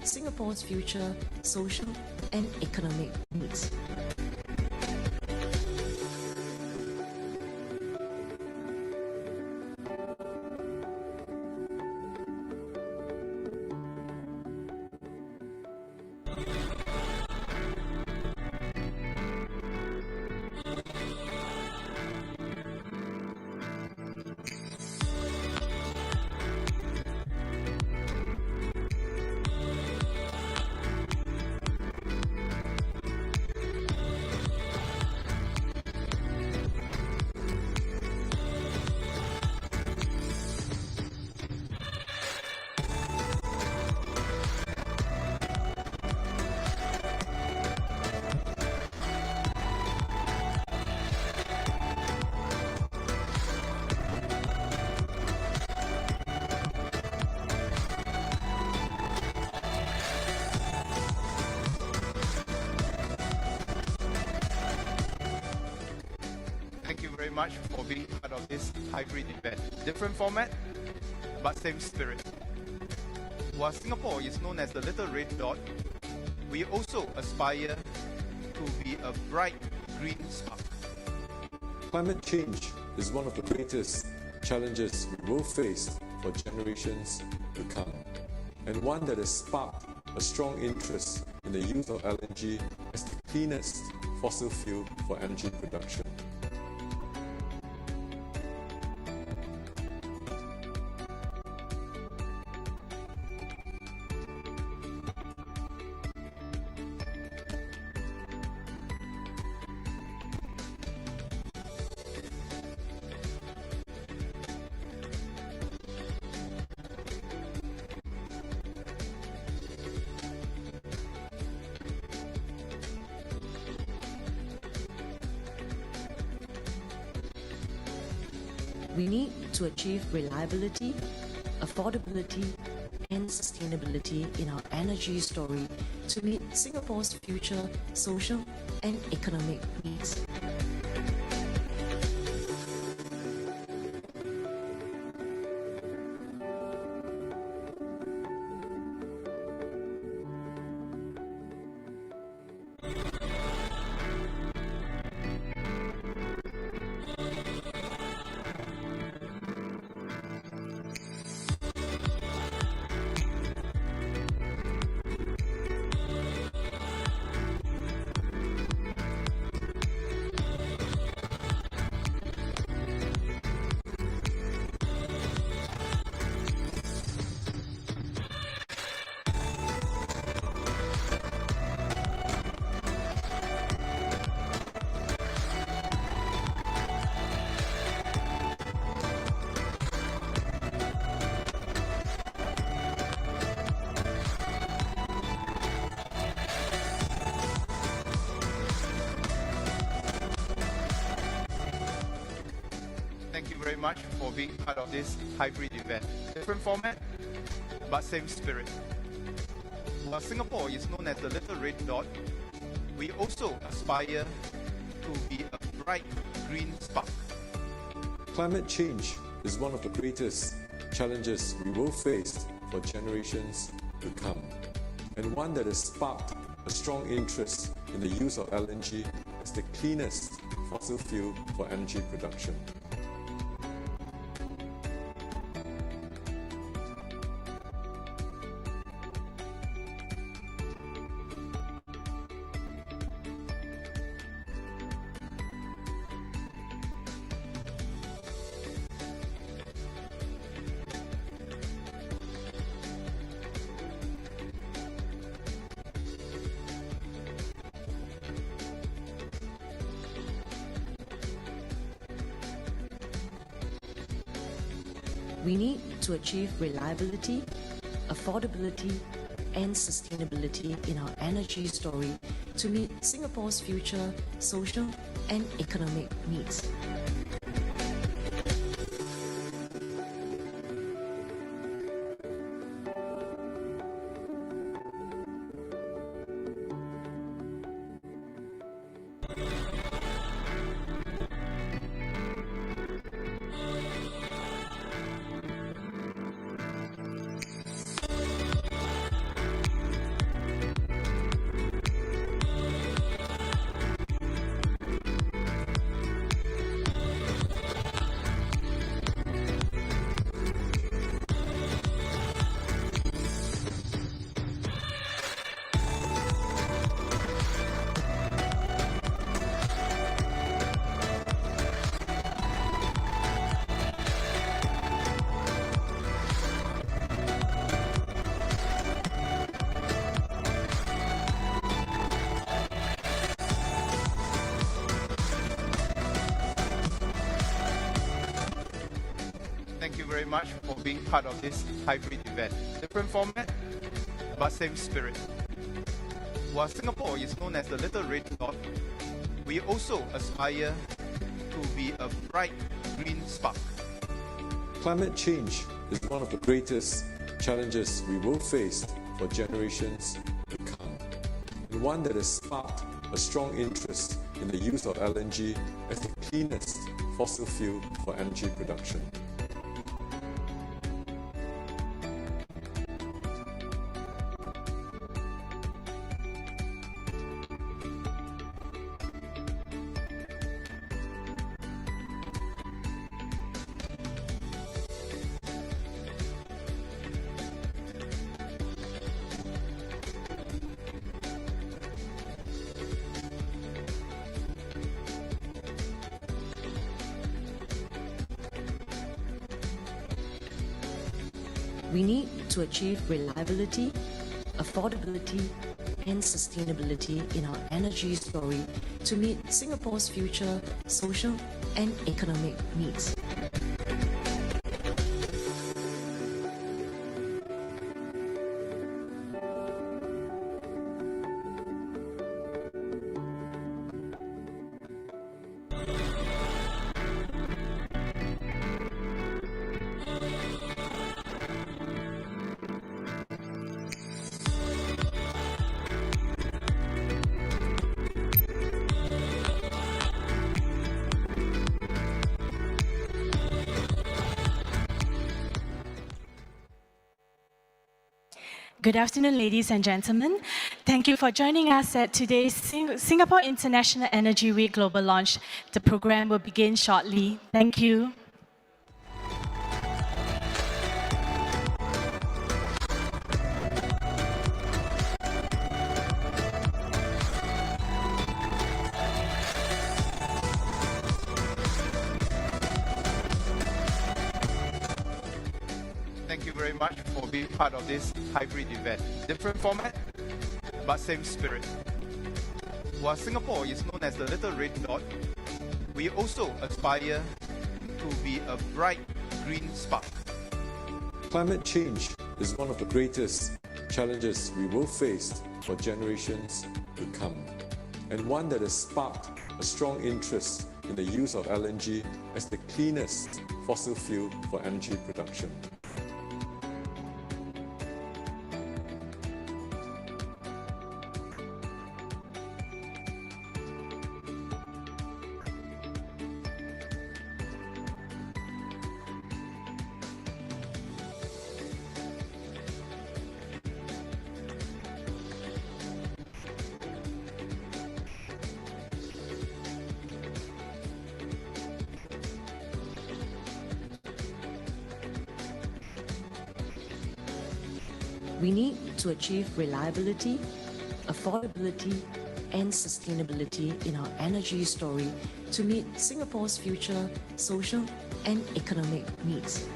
Singapore's future social and economic needs. Thank you very much for being part of this hybrid event. Different format, but same spirit. While Singapore is known as the little red dot, we also aspire to be a bright green spark. Climate change is one of the greatest challenges we will face for generations to come, and one that has sparked a strong interest in the use of LNG as the cleanest fossil fuel for energy production. We need to achieve reliability, affordability, and sustainability in our energy story to meet Singapore's future social and economic needs. Thank you very much for being part of this hybrid event. Different format, but same spirit. While Singapore is known as the little red dot, we also aspire to be a bright green spark. Climate change is one of the greatest challenges we will face for generations to come, and one that has sparked a strong interest in the use of LNG as the cleanest fossil fuel for energy production. We need to achieve reliability, affordability, and sustainability in our energy story to meet Singapore's future social and economic needs. very much for being part of this hybrid event. Different format, but same spirit. While Singapore is known as the little red dot, we also aspire to be a bright green spark. Climate change is one of the greatest challenges we will face for generations to come, and one that has sparked a strong interest in the use of LNG as the cleanest fossil fuel for energy production. We need to achieve reliability, affordability, and sustainability in our energy story to meet Singapore's future social and economic needs. Good afternoon, ladies and gentlemen. Thank you for joining us at today's Singapore International Energy Week Global Launch. The program will begin shortly. Thank you. Thank you very much for being part of this hybrid event. Different format, but same spirit. While Singapore is known as the little red dot, we also aspire to be a bright green spark. Climate change is one of the greatest challenges we will face for generations to come, and one that has sparked a strong interest in the use of LNG as the cleanest fossil fuel for energy production. We need to achieve reliability, affordability, and sustainability in our energy story to meet Singapore's future social and economic needs.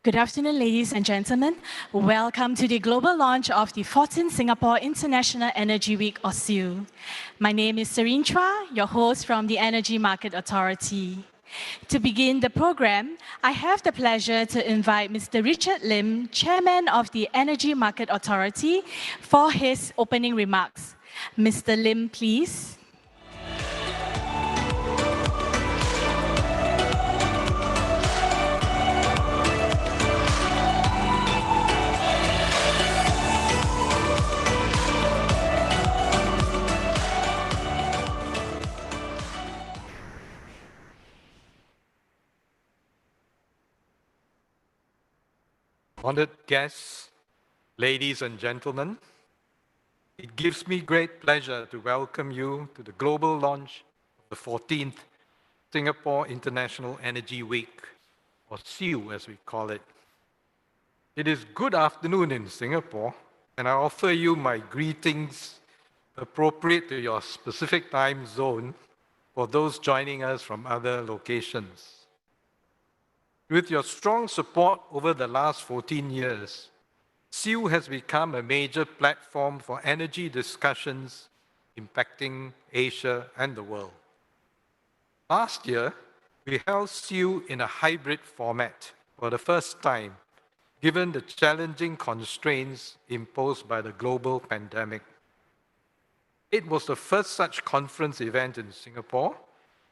Good afternoon, ladies and gentlemen. Welcome to the global launch of the 14th Singapore International Energy Week, or SIEW. My name is Serene Chua, your host from the Energy Market Authority. To begin the program, I have the pleasure to invite Mr. Richard Lim, Chairman of the Energy Market Authority, for his opening remarks. Mr. Lim, please. honored guests, ladies and gentlemen, it gives me great pleasure to welcome you to the global launch of the 14th Singapore International Energy Week, or SIEW as we call it. It is good afternoon in Singapore, and I offer you my greetings appropriate to your specific time zone for those joining us from other locations. With your strong support over the last 14 years, SIEW has become a major platform for energy discussions impacting Asia and the world. Last year, we held SIEW in a hybrid format for the first time, given the challenging constraints imposed by the global pandemic. It was the first such conference event in Singapore,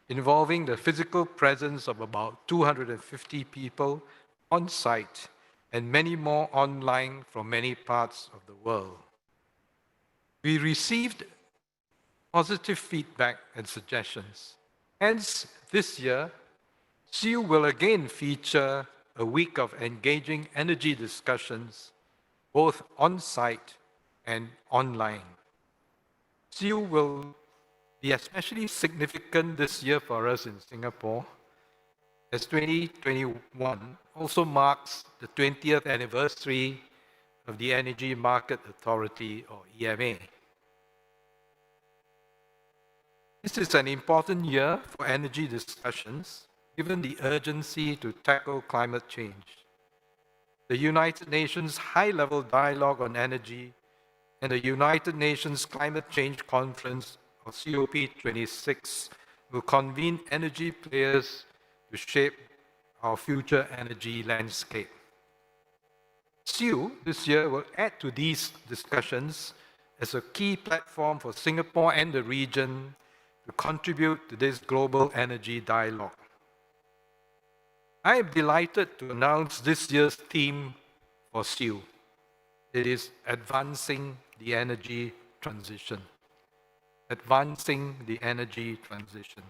involving the physical presence of about 250 people on site and many more online from many parts of the world. We received positive feedback and suggestions. Hence, this year, SIEW will again feature a week of engaging energy discussions, both on-site and online. SIEW will be especially significant this year for us in Singapore, as 2021 also marks the 20th anniversary of the Energy Market Authority, or EMA. This is an important year for energy discussions, given the urgency to tackle climate change. The United Nations High-Level Dialogue on Energy and the United Nations Climate Change Conference, or COP26, will convene energy players to shape our future energy landscape. SIEW this year will add to these discussions as a key platform for Singapore and the region to contribute to this global energy dialogue. I am delighted to announce this year's theme for SIEW. It is Advancing the Energy Transition. Advancing the Energy Transition.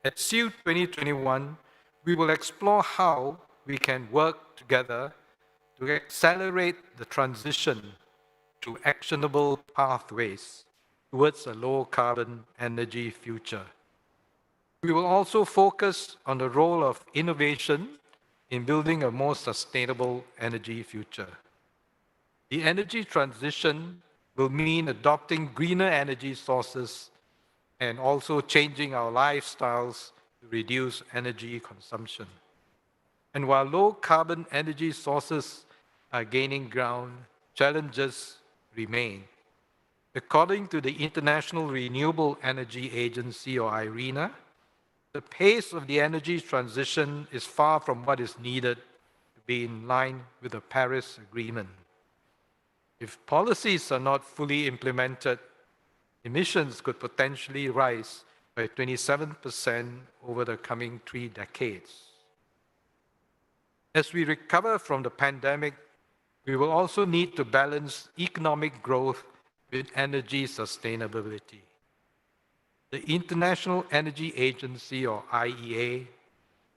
At SIEW 2021, we will explore how we can work together to accelerate the transition to actionable pathways towards a low-carbon energy future. We will also focus on the role of innovation in building a more sustainable energy future. The energy transition will mean adopting greener energy sources and also changing our lifestyles to reduce energy consumption. And while low-carbon energy sources are gaining ground, challenges remain. According to the International Renewable Energy Agency, or IRENA, the pace of the energy transition is far from what is needed to be in line with the Paris Agreement. If policies are not fully implemented, emissions could potentially rise by 27% over the coming 3 decades. As we recover from the pandemic, we will also need to balance economic growth with energy sustainability. The International Energy Agency, or IEA,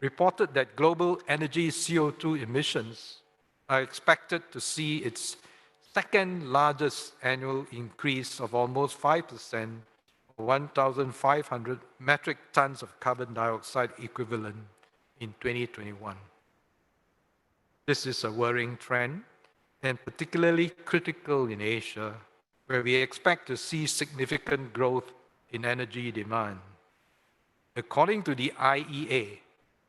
reported that global energy CO2 emissions are expected to see its second largest annual increase of almost 5%, or 1,500 metric tons of carbon dioxide equivalent in 2021. This is a worrying trend, and particularly critical in Asia, where we expect to see significant growth in energy demand. According to the IEA,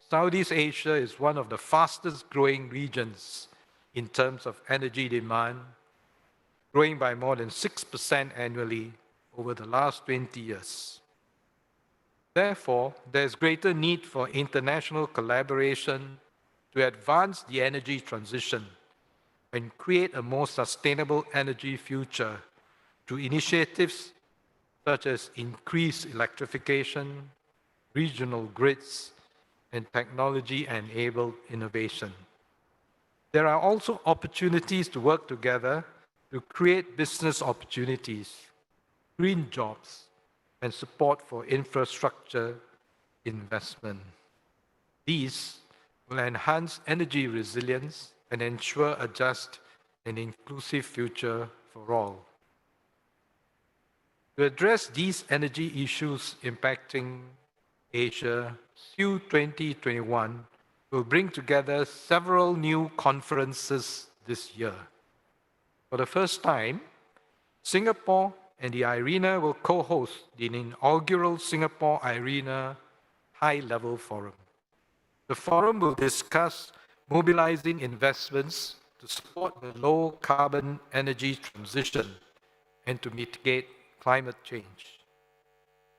Southeast Asia is one of the fastest growing regions in terms of energy demand, growing by more than 6% annually over the last 20 years. Therefore, there is greater need for international collaboration to advance the energy transition and create a more sustainable energy future through initiatives such as increased electrification, regional grids, and technology-enabled innovation. There are also opportunities to work together to create business opportunities, green jobs, and support for infrastructure investment. These will enhance energy resilience and ensure a just and inclusive future for all. To address these energy issues impacting Asia, SIEW 2021 will bring together several new conferences this year. For the first time, Singapore and the IRENA will co-host the inaugural Singapore IRENA High-Level Forum. The forum will discuss mobilizing investments to support the low-carbon energy transition and to mitigate climate change.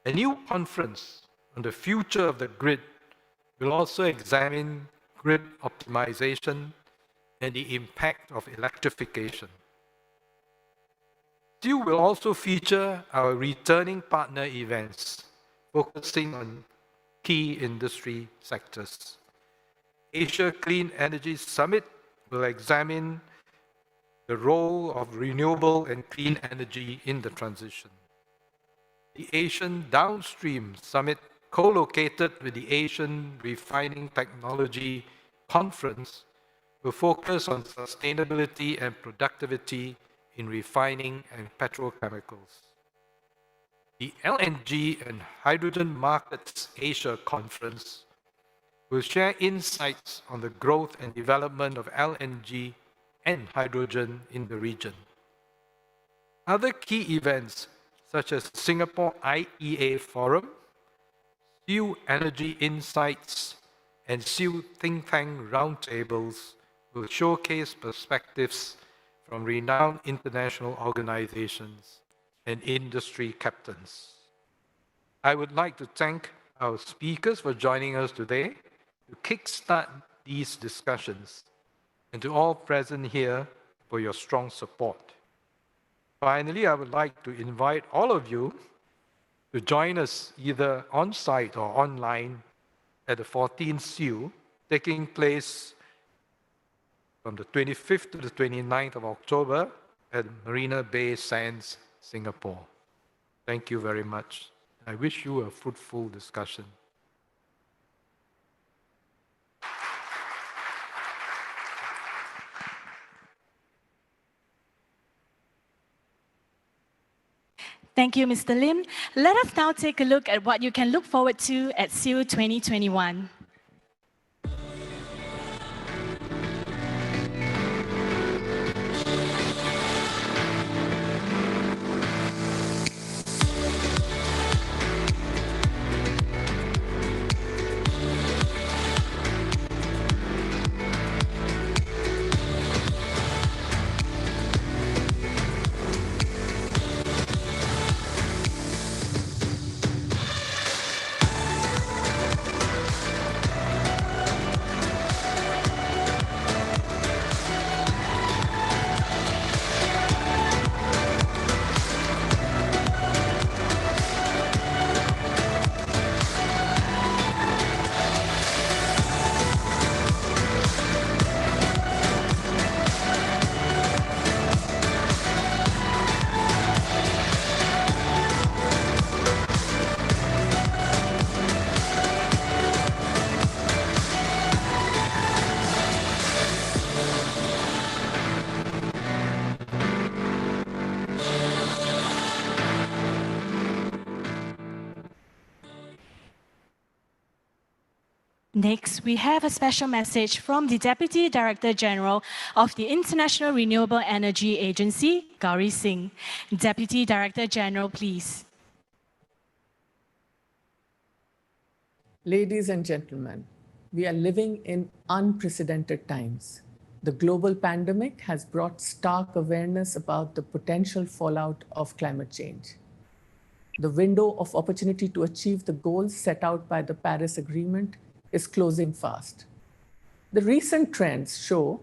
A new conference on the future of the grid will also examine grid optimization and the impact of electrification. SIEW will also feature our returning partner events, focusing on key industry sectors. Asia Clean Energy Summit will examine the role of renewable and clean energy in the transition. The Asian Downstream Summit, co-located with the Asian Refining Technology Conference, will focus on sustainability and productivity in refining and petrochemicals. The LNG and Hydrogen Markets Asia Conference will share insights on the growth and development of LNG and hydrogen in the region. Other key events such as Singapore IEA Forum, SIEW Energy Insights, and SIEW Think Tank Roundtables will showcase perspectives from renowned international organizations and industry captains. I would like to thank our speakers for joining us today to kickstart these discussions, and to all present here for your strong support. Finally, I would like to invite all of you to join us either on-site or online at the 14th SIEW, taking place from the 25th to the 29th of October at Marina Bay Sands, Singapore. Thank you very much. I wish you a fruitful discussion. Thank you, Mr. Lim. Let us now take a look at what you can look forward to at SIEW 2021. Next, we have a special message from the Deputy Director General of the International Renewable Energy Agency, Gauri Singh. Deputy Director General, please. Ladies and gentlemen, we are living in unprecedented times. The global pandemic has brought stark awareness about the potential fallout of climate change. The window of opportunity to achieve the goals set out by the Paris Agreement is closing fast. The recent trends show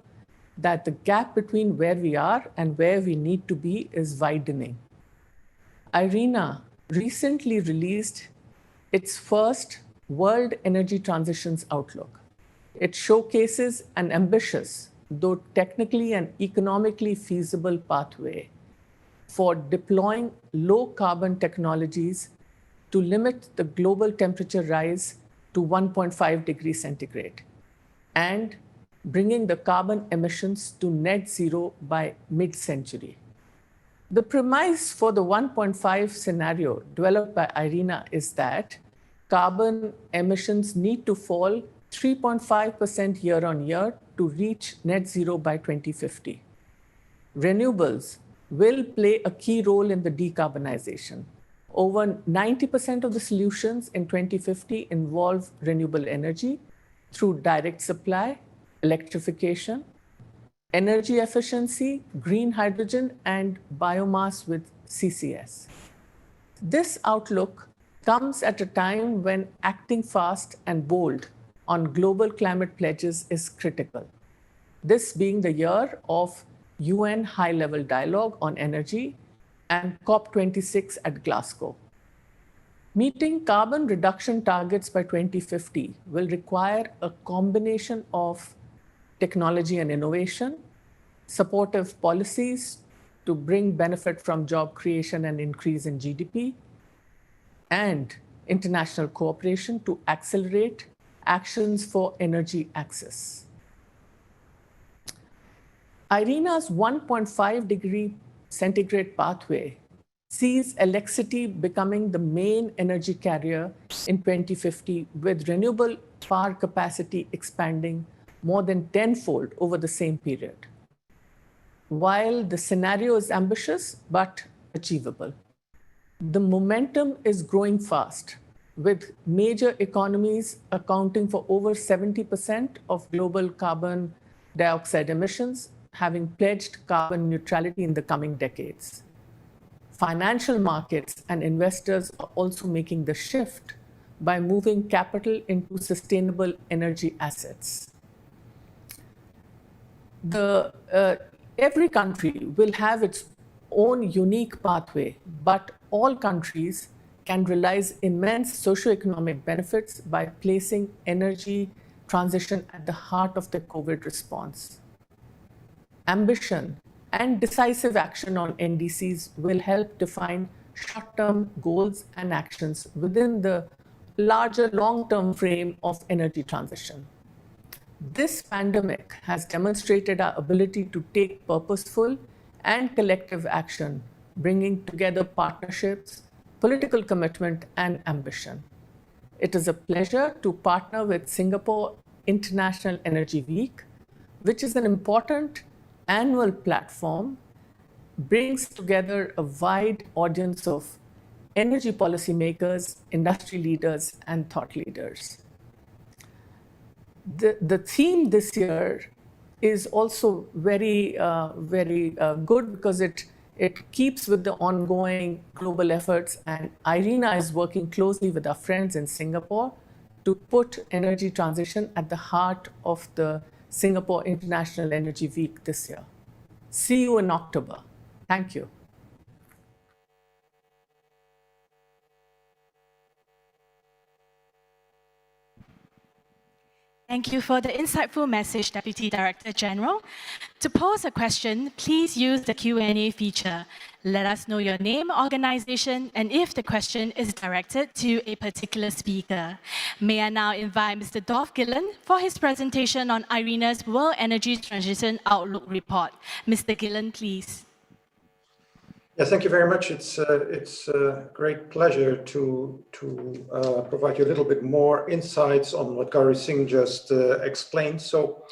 that the gap between where we are and where we need to be is widening. IRENA recently released its first World Energy Transitions Outlook. It showcases an ambitious, though technically and economically feasible pathway for deploying low-carbon technologies to limit the global temperature rise to 1.5 degrees centigrade and bringing the carbon emissions to net zero by mid-century. The premise for the 1.5 scenario developed by IRENA is that carbon emissions need to fall 3.5% year on year to reach net zero by 2050. Renewables will play a key role in the decarbonization. Over 90% of the solutions in 2050 involve renewable energy through direct supply, electrification, energy efficiency, green hydrogen, and biomass with CCS. This outlook comes at a time when acting fast and bold on global climate pledges is critical. This being the year of UN high-level dialogue on energy and COP26 at Glasgow. Meeting carbon reduction targets by 2050 will require a combination of technology and innovation, supportive policies to bring benefit from job creation and increase in GDP, and international cooperation to accelerate actions for energy access. IRENA's 1.5 degree centigrade pathway sees electricity becoming the main energy carrier in 2050, with renewable power capacity expanding more than tenfold over the same period. While the scenario is ambitious but achievable, the momentum is growing fast, with major economies accounting for over 70% of global carbon dioxide emissions, having pledged carbon neutrality in the coming decades. Financial markets and investors are also making the shift by moving capital into sustainable energy assets. Every country will have its own unique pathway, but all countries can realize immense socioeconomic benefits by placing energy transition at the heart of the COVID response. Ambition and decisive action on NDCs will help define short-term goals and actions within the larger long-term frame of energy transition. This pandemic has demonstrated our ability to take purposeful and collective action, bringing together partnerships, political commitment, and ambition. It is a pleasure to partner with Singapore International Energy Week, which is an important annual platform, brings together a wide audience of energy policymakers, industry leaders, and thought leaders. The theme this year is also very good because it keeps with the ongoing global efforts, and IRENA is working closely with our friends in Singapore to put energy transition at the heart of the Singapore International Energy Week this year. See you in October. Thank you. Thank you for the insightful message, Deputy Director General. To pose a question, please use the Q&A feature. Let us know your name, organization, and if the question is directed to a particular speaker. May I now invite Mr. Dolph Gillen for his presentation on IRENA's World Energy Transition Outlook Report. Mr. Gillen, please. Yes, thank you very much. It's a great pleasure to provide you a little bit more insights on what Gauri Singh just explained. So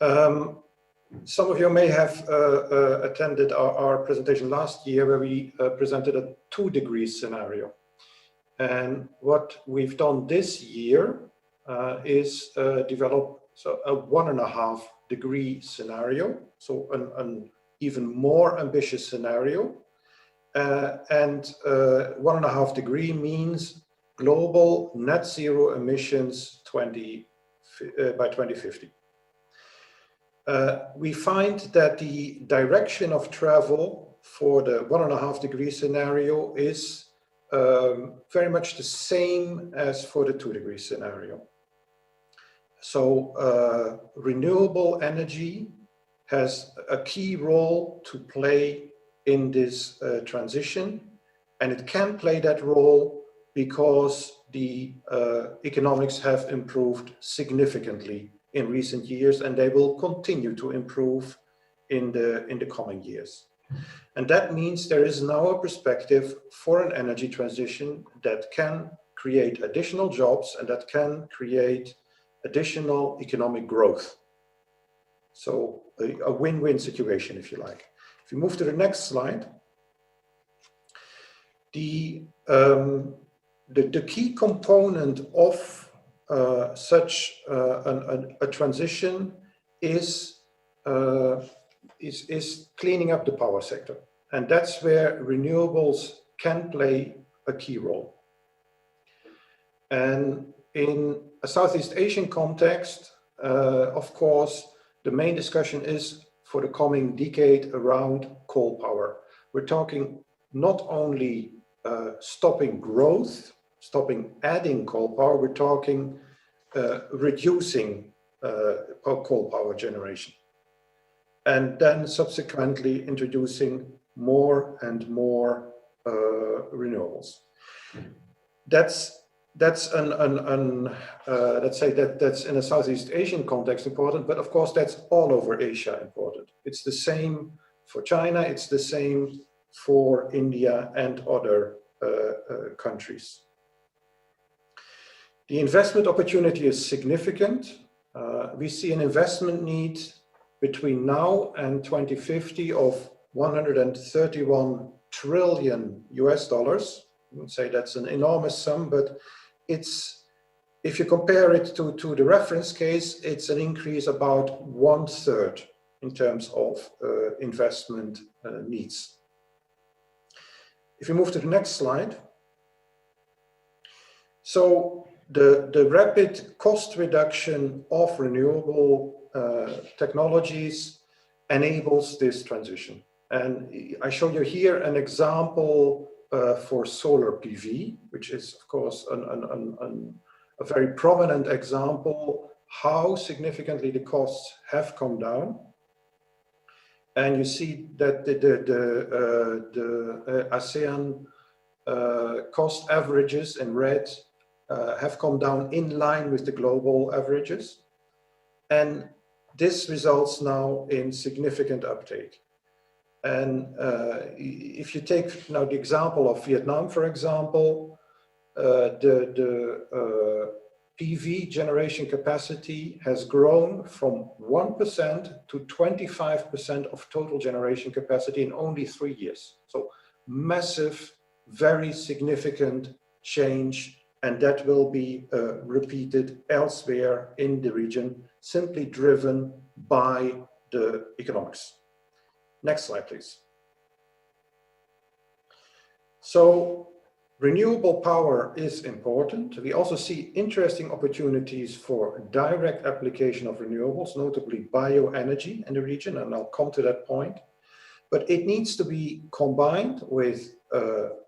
some of you may have attended our presentation last year where we presented a 2-degree scenario. And what we've done this year is develop a 1.5-degree scenario, so an even more ambitious scenario. And 1.5 degree means global net zero emissions by 2050. We find that the direction of travel for the 1.5 degree scenario is very much the same as for the 2-degree scenario. So renewable energy has a key role to play in this transition, and it can play that role because the economics have improved significantly in recent years, and they will continue to improve in the coming years. And that means there is now a perspective for an energy transition that can create additional jobs and that can create additional economic growth. So a win-win situation, if you like. If you move to the next slide, the key component of such a transition is cleaning up the power sector. And that's where renewables can play a key role. And in a Southeast Asian context, of course, the main discussion is for the coming decade around coal power. We're talking not only stopping growth, stopping adding coal power, we're talking reducing coal power generation. And then subsequently introducing more and more renewables. That's let's say that's in a Southeast Asian context important, but of course that's all over Asia important. It's the same for China, it's the same for India and other countries. The investment opportunity is significant. We see an investment need between now and 2050 of $131 trillion US. I would say that's an enormous sum, but it's, if you compare it to the reference case, it's an increase about 1/3 in terms of investment needs. If you move to the next slide. So the rapid cost reduction of renewable technologies enables this transition. And I show you here an example for solar PV, which is of course a very prominent example how significantly the costs have come down. And you see that the Asean cost averages in red have come down in line with the global averages. And this results now in significant uptake. And if you take now the example of Vietnam, for example, the PV generation capacity has grown from 1% to 25% of total generation capacity in only 3 years. So massive, very significant change, and that will be repeated elsewhere in the region, simply driven by the economics. Next slide, please. So renewable power is important. We also see interesting opportunities for direct application of renewables, notably bioenergy in the region, and I'll come to that point. But it needs to be combined with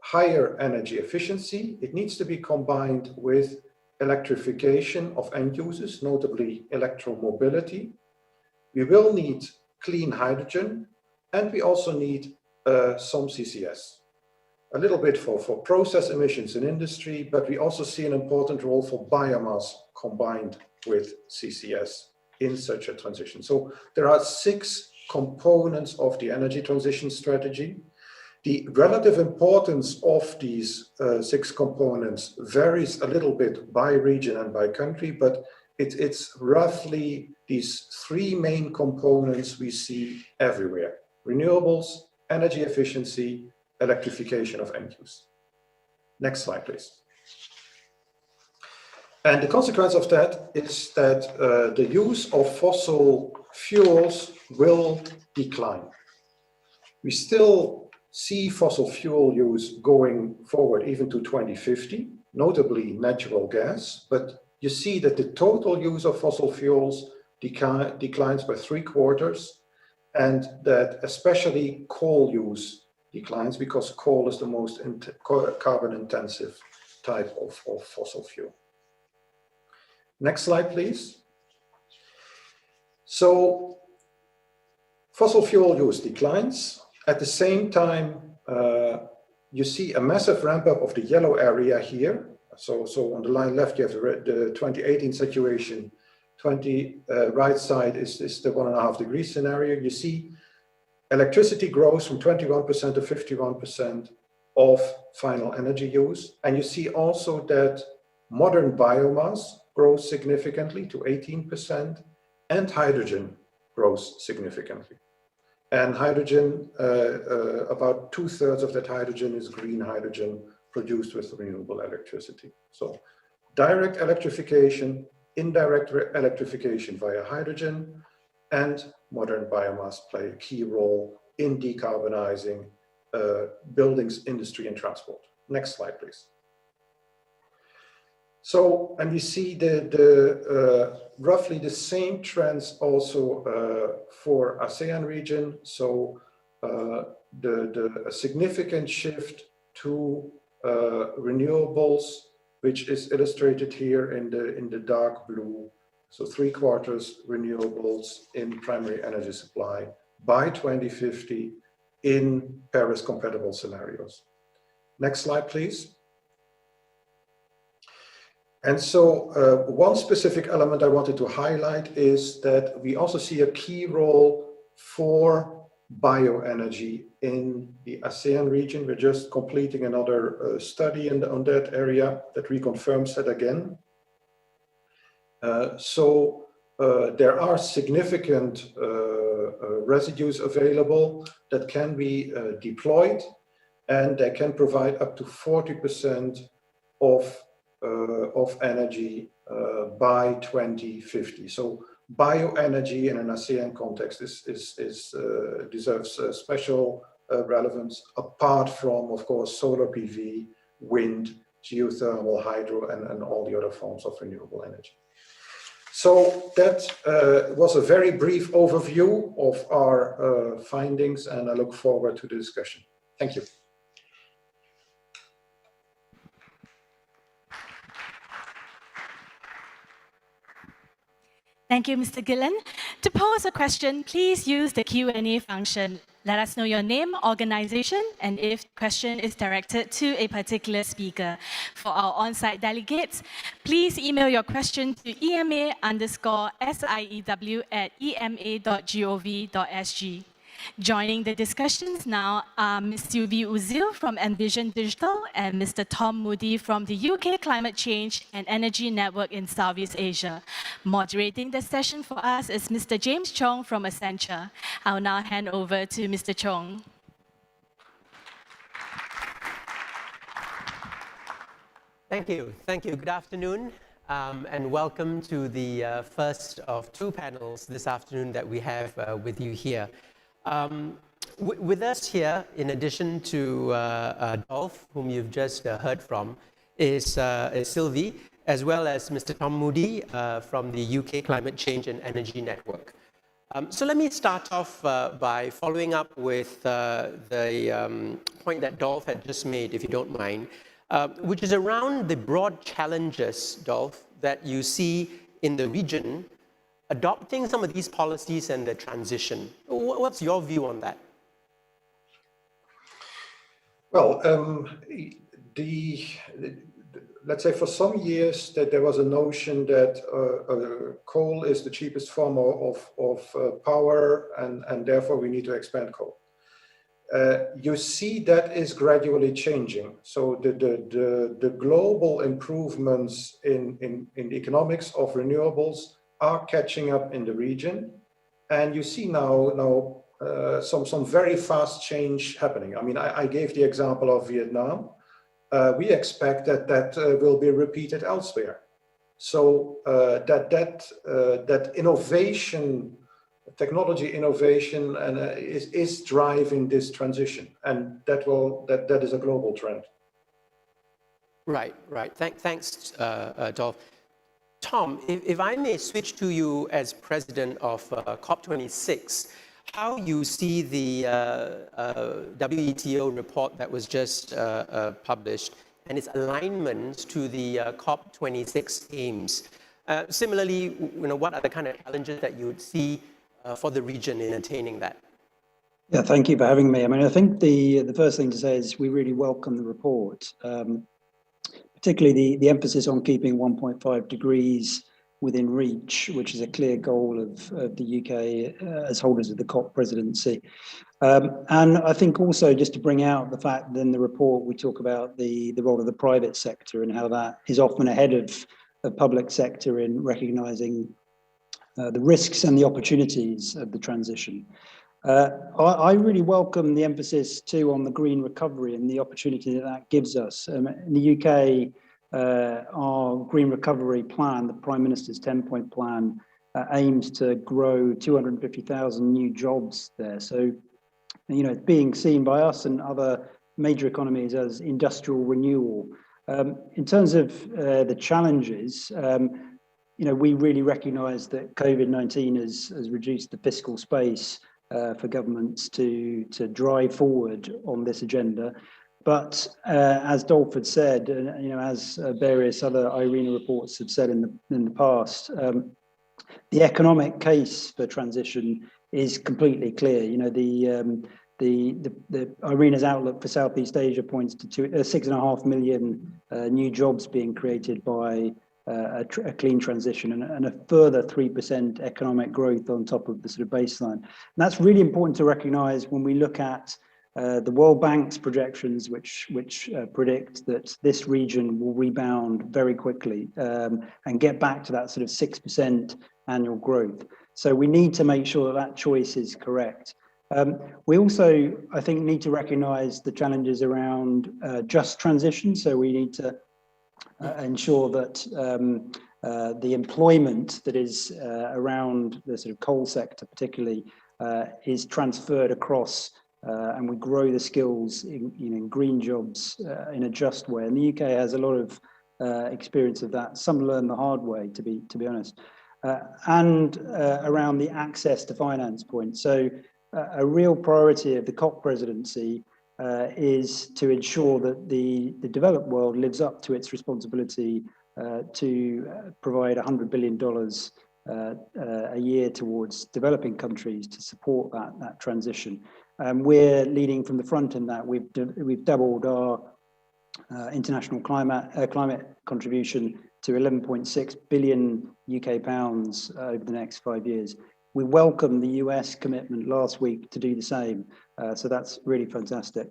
higher energy efficiency. It needs to be combined with electrification of end users, notably electromobility. We will need clean hydrogen, and we also need some CCS. A little bit for process emissions in industry, but we also see an important role for biomass combined with CCS in such a transition. So there are 6 components of the energy transition strategy. The relative importance of these 6 components varies a little bit by region and by country, but it's roughly these 3 main components we see everywhere: renewables, energy efficiency, electrification of end use. Next slide, please. And the consequence of that is that the use of fossil fuels will decline. We still see fossil fuel use going forward even to 2050, notably natural gas, but you see that the total use of fossil fuels declines by 3/4, and that especially coal use declines because coal is the most carbon-intensive type of fossil fuel. Next slide, please. So fossil fuel use declines. At the same time, you see a massive ramp up of the yellow area here. So on the line left, you have the 2018 situation right side is the 1.5 degree scenario. You see electricity grows from 21% to 51% of final energy use. And you see also that modern biomass grows significantly to 18%, and hydrogen grows significantly. And hydrogen, about 2/3 of that hydrogen is green hydrogen produced with renewable electricity. So direct electrification, indirect electrification via hydrogen, and modern biomass play a key role in decarbonizing buildings, industry, and transport. Next slide, please. So, and we see roughly the same trends also for ASEAN region. So a significant shift to renewables, which is illustrated here in the dark blue. So 3/4 renewables in primary energy supply by 2050 in Paris compatible scenarios. Next slide, please. And so one specific element I wanted to highlight is that we also see a key role for bioenergy in the ASEAN region. We're just completing another study on that area that reconfirms that again. So there are significant residues available that can be deployed, and they can provide up to 40% of energy by 2050. So bioenergy in an ASEAN context deserves special relevance, apart from, of course, solar PV, wind, geothermal, hydro, and all the other forms of renewable energy. So that was a very brief overview of our findings, and I look forward to the discussion. Thank you. Thank you, Mr. Gillen. To pose a question, please use the Q&A function. Let us know your name, organization, and if the question is directed to a particular speaker. For our on-site delegates, please email your question to ema_SIEW@ema.gov.sg. Joining the discussions now are Ms. SIEW Uzil from Envision Digital and Mr. Tom Moody from the UK Climate Change and Energy Network in Southeast Asia. Moderating the session for us is Mr. James Chong from Accenture. I'll now hand over to Mr. Chong. Thank you. Thank you. Good afternoon, and welcome to the first of two panels this afternoon that we have with you here. With us here, in addition to Dolph, whom you've just heard from, is Sylvie, as well as Mr. Tom Moody from the UK Climate Change and Energy Network. So let me start off by following up with the point that Dolph had just made, if you don't mind, which is around the broad challenges, Dolph, that you see in the region adopting some of these policies and the transition. What's your view on that? Well, let's say for some years that there was a notion that coal is the cheapest form of power, and therefore we need to expand coal. You see that is gradually changing. So the global improvements in the economics of renewables are catching up in the region, and you see now some very fast change happening. I mean, I gave the example of Vietnam. We expect that will be repeated elsewhere. So that innovation, technology innovation, and is driving this transition, and that is a global trend. Right. Thanks, Dolph. Tom, if I may switch to you as president of COP26, how you see the WETO report that was just published and its alignment to the COP26 aims. Similarly, what are the kind of challenges that you would see for the region in attaining that? Yeah, thank you for having me. I mean, I think the first thing to say is we really welcome the report, particularly the emphasis on keeping 1.5 degrees within reach, which is a clear goal of the UK as holders of the COP presidency. And I think also just to bring out the fact that in the report we talk about the role of the private sector and how that is often ahead of the public sector in recognising the risks and the opportunities of the transition. I really welcome the emphasis too on the green recovery and the opportunity that gives us. In the UK, our green recovery plan, the Prime Minister's 10-point plan, aims to grow 250,000 new jobs there. So, you know, it's being seen by us and other major economies as industrial renewal. In terms of the challenges, you know, we really recognise that COVID-19 has reduced the fiscal space for governments to drive forward on this agenda. But as Dolph had said, you know, as various other IRENA reports have said in the past, the economic case for transition is completely clear. You know, the IRENA's outlook for Southeast Asia points to 6.5 million new jobs being created by a clean transition and a further 3% economic growth on top of the sort of baseline. And that's really important to recognise when we look at the World Bank's projections, which predict that this region will rebound very quickly and get back to that sort of 6% annual growth. So we need to make sure that choice is correct. We also, I think, need to recognise the challenges around just transition. So we need to ensure that the employment that is around the sort of coal sector particularly is transferred across and we grow the skills in green jobs in a just way. And the UK has a lot of experience of that. Some learn the hard way, to be honest. And around the access to finance point. So a real priority of the COP presidency is to ensure that the developed world lives up to its responsibility to provide $100 billion a year towards developing countries to support that transition. We're leading from the front in that. We've doubled our international climate contribution to 11.6 billion UK pounds over the next 5 years. We welcome the US commitment last week to do the same. So that's really fantastic.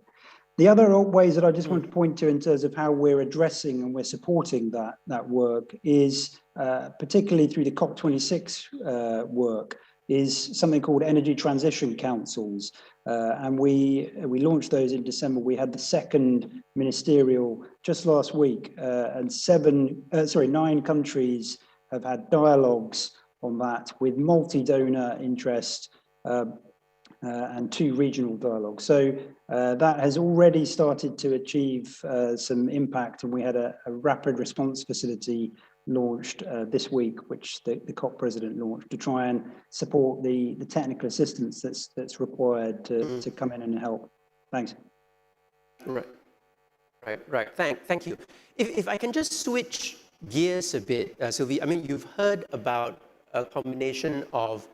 The other ways that I just want to point to in terms of how we're addressing and we're supporting that work is particularly through the COP26 work is something called Energy Transition Councils. And we launched those in December. We had the second ministerial just last week and 9 countries have had dialogues on that with multi-donor interest and 2 regional dialogues. So that has already started to achieve some impact, and we had a rapid response facility launched this week, which the COP president launched to try and support the technical assistance that's required to come in and help. Thanks. Right. Thank you. If I can just switch gears a bit, Sylvie. I mean, you've heard about a combination of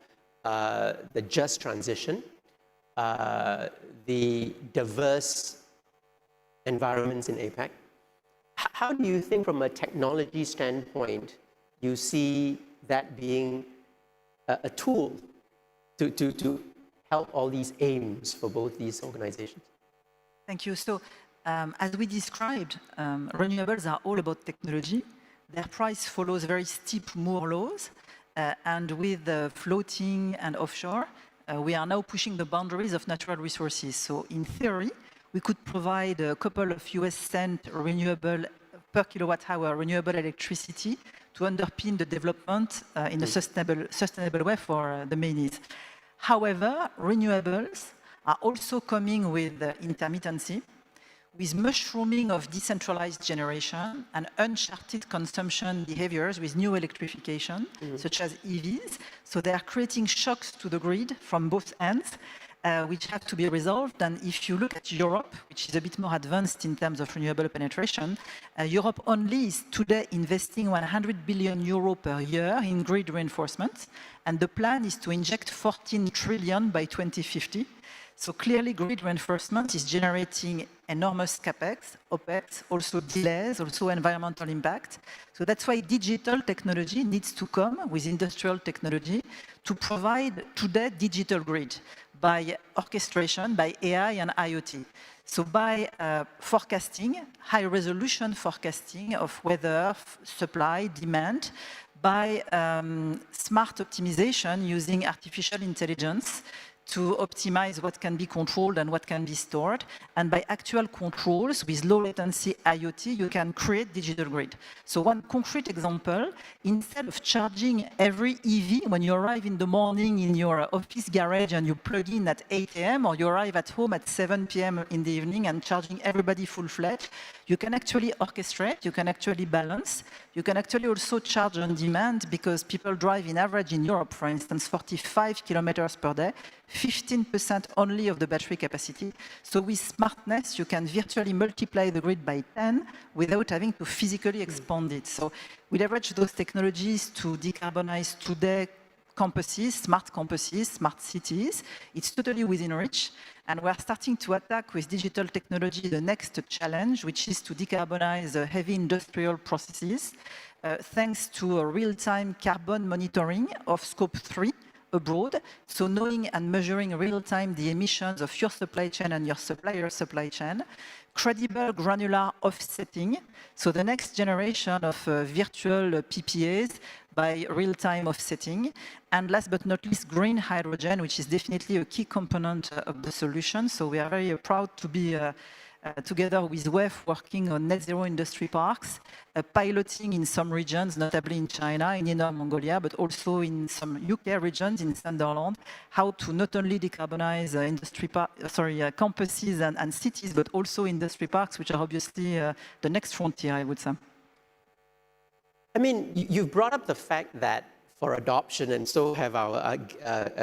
the just transition, the diverse environments in APAC. How do you think from a technology standpoint, you see that being a tool to help all these aims for both these organizations? Thank you. So as we described, renewables are all about technology. Their price follows very steep Moore laws. And with floating and offshore, we are now pushing the boundaries of natural resources. So in theory, we could provide a couple of US cent renewable per kilowatt hour renewable electricity to underpin the development in a sustainable way for the main needs. However, renewables are also coming with intermittency, with mushrooming of decentralized generation and uncharted consumption behaviors with new electrification, such as EVs. So they are creating shocks to the grid from both ends, which have to be resolved. And if you look at Europe, which is a bit more advanced in terms of renewable penetration, Europe only is today investing 100 billion euro per year in grid reinforcement. And the plan is to inject 14 trillion by 2050. So clearly, grid reinforcement is generating enormous capex, opex, also delays, also environmental impact. So that's why digital technology needs to come with industrial technology to provide today digital grid by orchestration, by AI and IoT. So by forecasting, high-resolution forecasting of weather, supply, demand, by smart optimization using artificial intelligence to optimize what can be controlled and what can be stored. And by actual controls with low latency IoT, you can create digital grid. So one concrete example, instead of charging every EV when you arrive in the morning in your office garage and you plug in at 8 a.m. or you arrive at home at 7 p.m. in the evening and charging everybody full-fledged, you can actually orchestrate, you can actually balance, you can actually also charge on demand because people drive in average in Europe, for instance, 45 kilometers per day, 15% only of the battery capacity. So with smartness, you can virtually multiply the grid by 10 without having to physically expand it. So we leverage those technologies to decarbonize today campuses, smart cities. It's totally within reach. And we're starting to attack with digital technology the next challenge, which is to decarbonize heavy industrial processes, thanks to a real-time carbon monitoring of scope 3 abroad. So knowing and measuring real-time the emissions of your supply chain and your supplier's supply chain, credible granular offsetting. So the next generation of virtual PPAs by real-time offsetting. And last but not least, green hydrogen, which is definitely a key component of the solution. So we are very proud to be together with WEF working on net zero industry parks, piloting in some regions, notably in China, in Inner Mongolia, but also in some UK regions in Sunderland, how to not only decarbonize campuses and cities, but also industry parks, which are obviously the next frontier, I would say. I mean, you've brought up the fact that for adoption, and so have our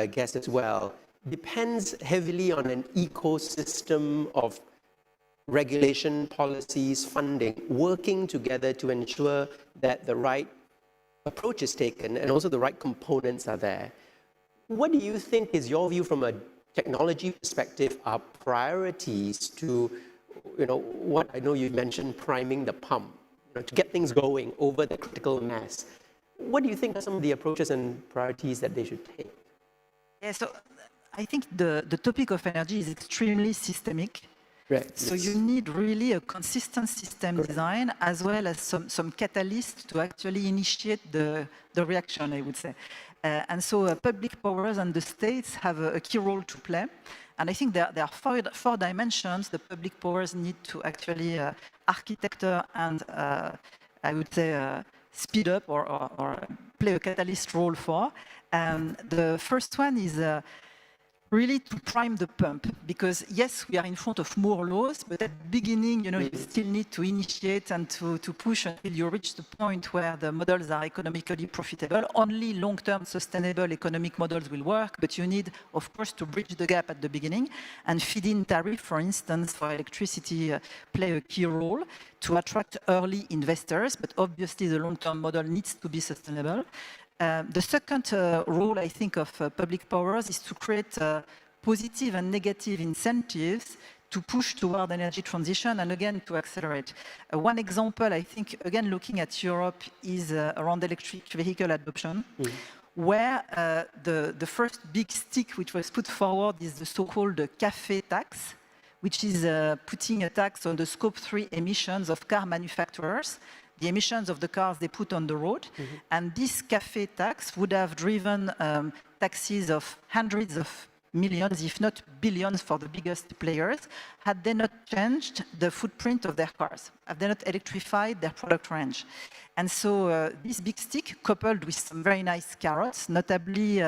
guests as well, depends heavily on an ecosystem of regulation, policies, funding, working together to ensure that the right approach is taken and also the right components are there. What do you think is your view from a technology perspective are priorities to, what I know you mentioned, priming the pump, to get things going over the critical mass. What do you think are some of the approaches and priorities that they should take? Yeah, so I think the topic of energy is extremely systemic. Right. So you need really a consistent system design as well as some catalysts to actually initiate the reaction, I would say. And so public powers and the states have a key role to play. And I think there are four dimensions the public powers need to actually architecture and, I would say, speed up or play a catalyst role for. The first one is really to prime the pump, because yes, we are in front of more laws, but at the beginning, you still need to initiate and to push until you reach the point where the models are economically profitable. Only long-term sustainable economic models will work, but you need, of course, to bridge the gap at the beginning. And feed-in tariff, for instance, for electricity play a key role to attract early investors, but obviously the long-term model needs to be sustainable. The second role, I think, of public powers is to create positive and negative incentives to push toward energy transition and, again, to accelerate. One example, I think, again, looking at Europe, is around electric vehicle adoption, where the first big stick which was put forward is the so-called CAFE tax, which is putting a tax on the scope 3 emissions of car manufacturers, the emissions of the cars they put on the road. And this CAFE tax would have driven taxes of hundreds of millions, if not billions, for the biggest players, had they not changed the footprint of their cars, had they not electrified their product range. And so this big stick, coupled with some very nice carrots, notably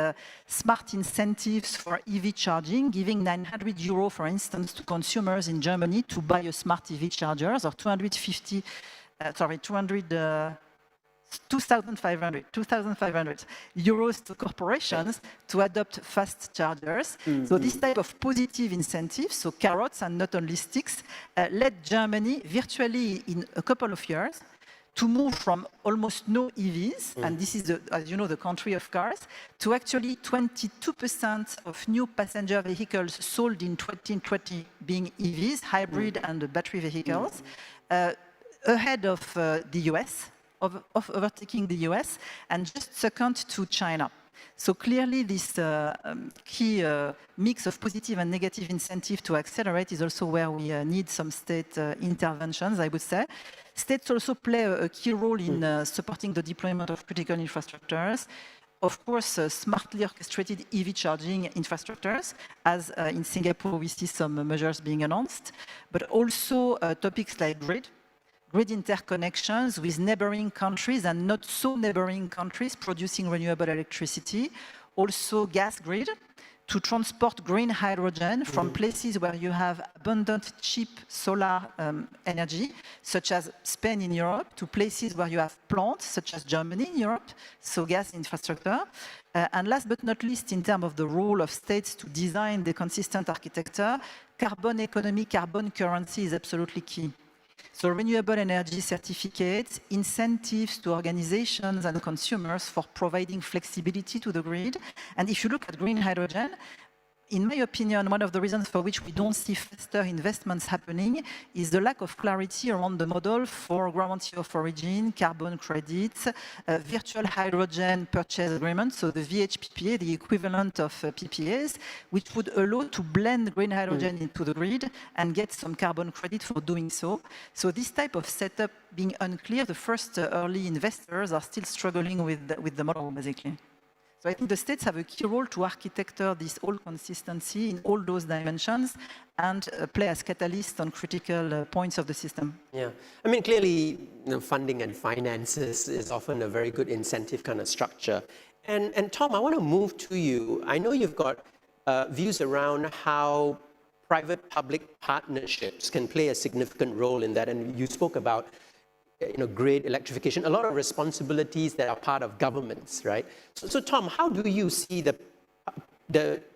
smart incentives for EV charging, giving 900 euro, for instance, to consumers in Germany to buy a smart EV charger, or 2,500 euros to corporations to adopt fast chargers. So this type of positive incentives, so carrots and not only sticks, led Germany virtually in a couple of years to move from almost no EVs, and this is, as you know, the country of cars, to actually 22% of new passenger vehicles sold in 2020 being EVs, hybrid and battery vehicles, ahead of the US, of overtaking the US, and just second to China. So clearly this key mix of positive and negative incentive to accelerate is also where we need some state interventions, I would say. States also play a key role in supporting the deployment of critical infrastructures. Of course, smartly orchestrated EV charging infrastructures, as in Singapore we see some measures being announced, but also topics like grid interconnections with neighboring countries and not so neighboring countries producing renewable electricity, also gas grid to transport green hydrogen from places where you have abundant, cheap solar energy, such as Spain in Europe, to places where you have plants, such as Germany in Europe, so gas infrastructure. And last but not least, in terms of the role of states to design the consistent architecture, carbon economy, carbon currency is absolutely key. So renewable energy certificates, incentives to organizations and consumers for providing flexibility to the grid. And if you look at green hydrogen, in my opinion, one of the reasons for which we don't see faster investments happening is the lack of clarity around the model for guarantee of origin, carbon credits, virtual hydrogen purchase agreements, so the VHPPA, the equivalent of PPAs, which would allow to blend green hydrogen into the grid and get some carbon credit for doing so. So this type of setup being unclear, the first early investors are still struggling with the model, basically. So I think the states have a key role to architecture this whole consistency in all those dimensions and play as catalysts on critical points of the system. Yeah, I mean, clearly, funding and finances is often a very good incentive kind of structure. And Tom, I want to move to you. I know you've got views around how private-public partnerships can play a significant role in that, and you spoke about grid electrification, a lot of responsibilities that are part of governments, right? So Tom, how do you see the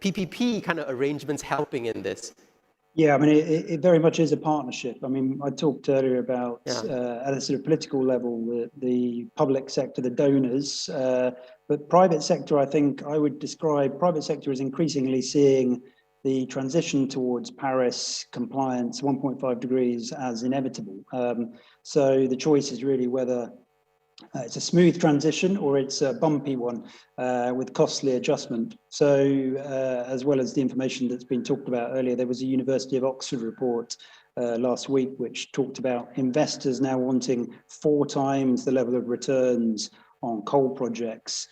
PPP kind of arrangements helping in this? Yeah, I mean, it very much is a partnership. I mean, I talked earlier about at a sort of political level, the public sector, the donors, but private sector, I think I would describe private sector as increasingly seeing the transition towards Paris compliance, 1.5 degrees, as inevitable. So the choice is really whether it's a smooth transition or it's a bumpy one with costly adjustment. So as well as the information that's been talked about earlier, there was a University of Oxford report last week which talked about investors now wanting 4 times the level of returns on coal projects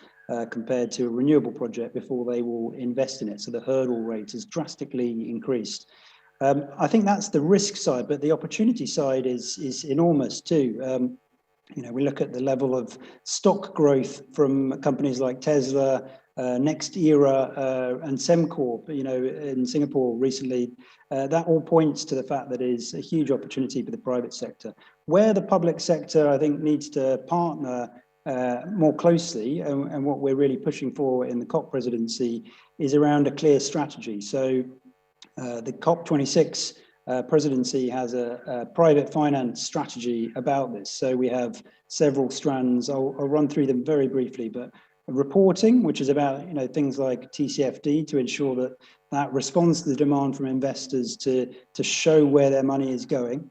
compared to a renewable project before they will invest in it. So the hurdle rate has drastically increased. I think that's the risk side, but the opportunity side is enormous too. We look at the level of stock growth from companies like Tesla, NextEra, and Sembcorp, in Singapore recently. That all points to the fact that it is a huge opportunity for the private sector. Where the public sector, I think, needs to partner more closely, and what we're really pushing for in the COP presidency is around a clear strategy. So the COP26 presidency has a private finance strategy about this. So we have several strands. I'll run through them very briefly, but reporting, which is about things like TCFD to ensure that responds to the demand from investors to show where their money is going.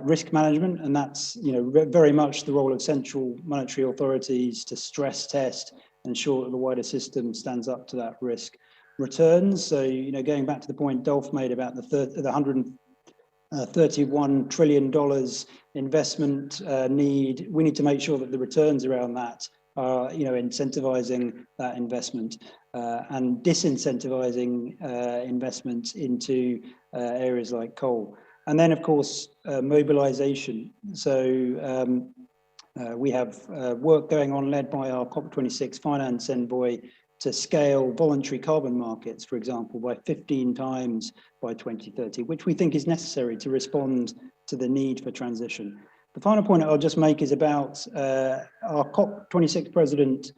Risk management, and that's very much the role of central monetary authorities to stress test, ensure that the wider system stands up to that risk. Returns, so going back to the point Dolph made about the $131 trillion investment need, we need to make sure that the returns around that are incentivizing that investment and disincentivizing investment into areas like coal. And then, of course, mobilization. So we have work going on led by our COP26 finance envoy to scale voluntary carbon markets, for example, by 15 times by 2030, which we think is necessary to respond to the need for transition. The final point I'll just make is about our COP26 president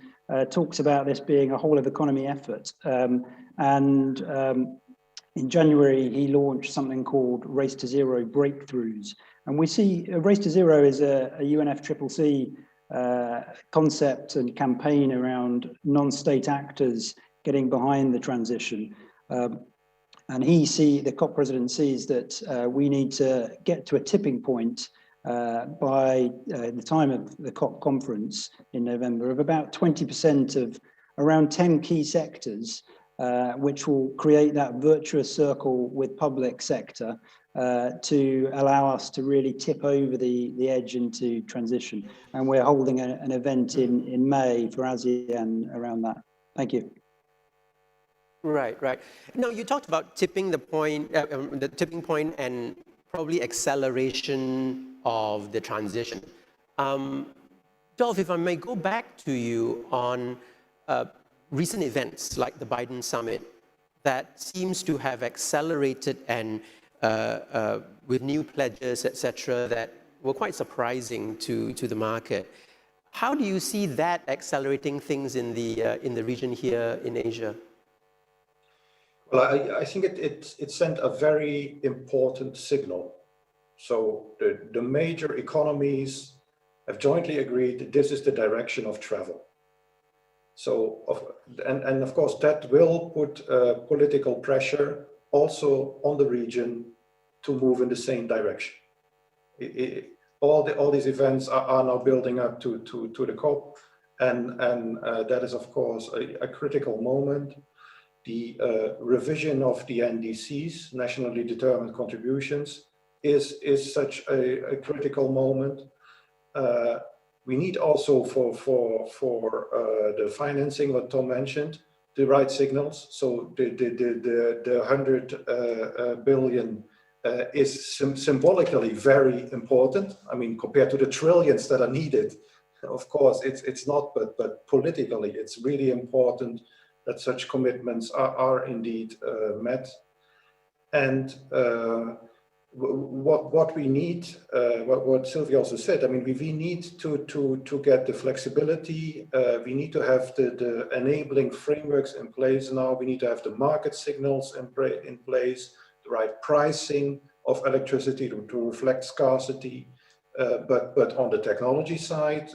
talks about this being a whole of economy effort. In January, he launched something called Race to Zero Breakthroughs, And we see Race to Zero is a UNFCCC concept and campaign around non-state actors getting behind the transition. And the COP president sees that we need to get to a tipping point by the time of the COP conference in November of about 20% of around 10 key sectors, which will create that virtuous circle with public sector to allow us to really tip over the edge into transition. And we're holding an event in May for ASEAN around that. Thank you. Right, right. Now, you talked about tipping the tipping point and probably acceleration of the transition. Dolph, if I may go back to you on recent events like the Biden summit that seems to have accelerated and with new pledges, etc., that were quite surprising to the market. How do you see that accelerating things in the region here in Asia? Well, I think it sent a very important signal. So the major economies have jointly agreed that this is the direction of travel. So, and of course, that will put political pressure also on the region to move in the same direction. All these events are now building up to the COP, and that is, of course, a critical moment. The revision of the NDCs, nationally determined contributions, is such a critical moment. We need also for the financing, what Tom mentioned, the right signals. So the 100 billion is symbolically very important. I mean, compared to the trillions that are needed, of course, it's not, but politically, it's really important that such commitments are indeed met. And what we need, what Sylvia also said, I mean, we need to get the flexibility, we need to have the enabling frameworks in place now, we need to have the market signals in place, the right pricing of electricity to reflect scarcity. But on the technology side,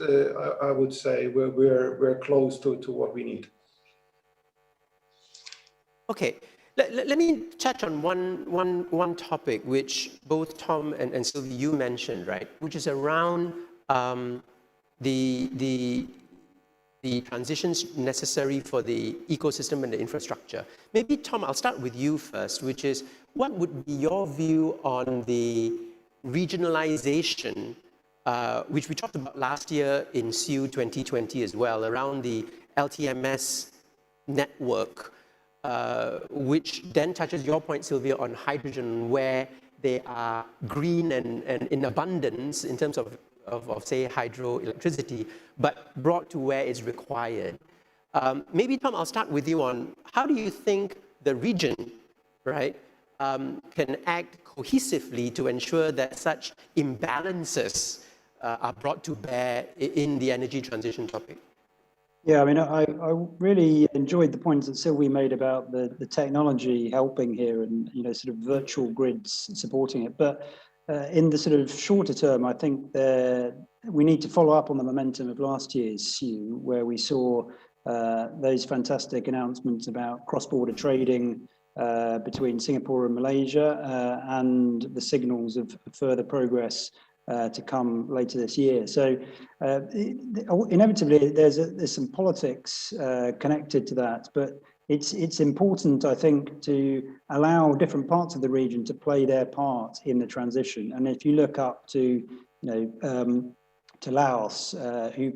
I would say we're close to what we need. Okay. Let me touch on one topic which both Tom and Sylvie, you mentioned, right? Which is around the transitions necessary for the ecosystem and the infrastructure. Maybe, Tom, I'll start with you first, which is, what would be your view on the regionalization, which we talked about last year in SIEW 2020 as well, around the LTMS network, which then touches your point, Sylvia, on hydrogen, where they are green and in abundance in terms of say, hydroelectricity, but brought to where it's required. Maybe, Tom, I'll start with you on how do you think the region, right, can act cohesively to ensure that such imbalances are brought to bear in the energy transition topic? Yeah, I mean, I really enjoyed the points that Sylvie made about the technology helping here and, you know, sort of virtual grids supporting it. But in the sort of shorter term, I think we need to follow up on the momentum of last year's SIEW, where we saw those fantastic announcements about cross-border trading between Singapore and Malaysia and the signals of further progress to come later this year. So inevitably there's some politics connected to that, but it's important, I think, to allow different parts of the region to play their part in the transition. And if you look up to, to Laos, who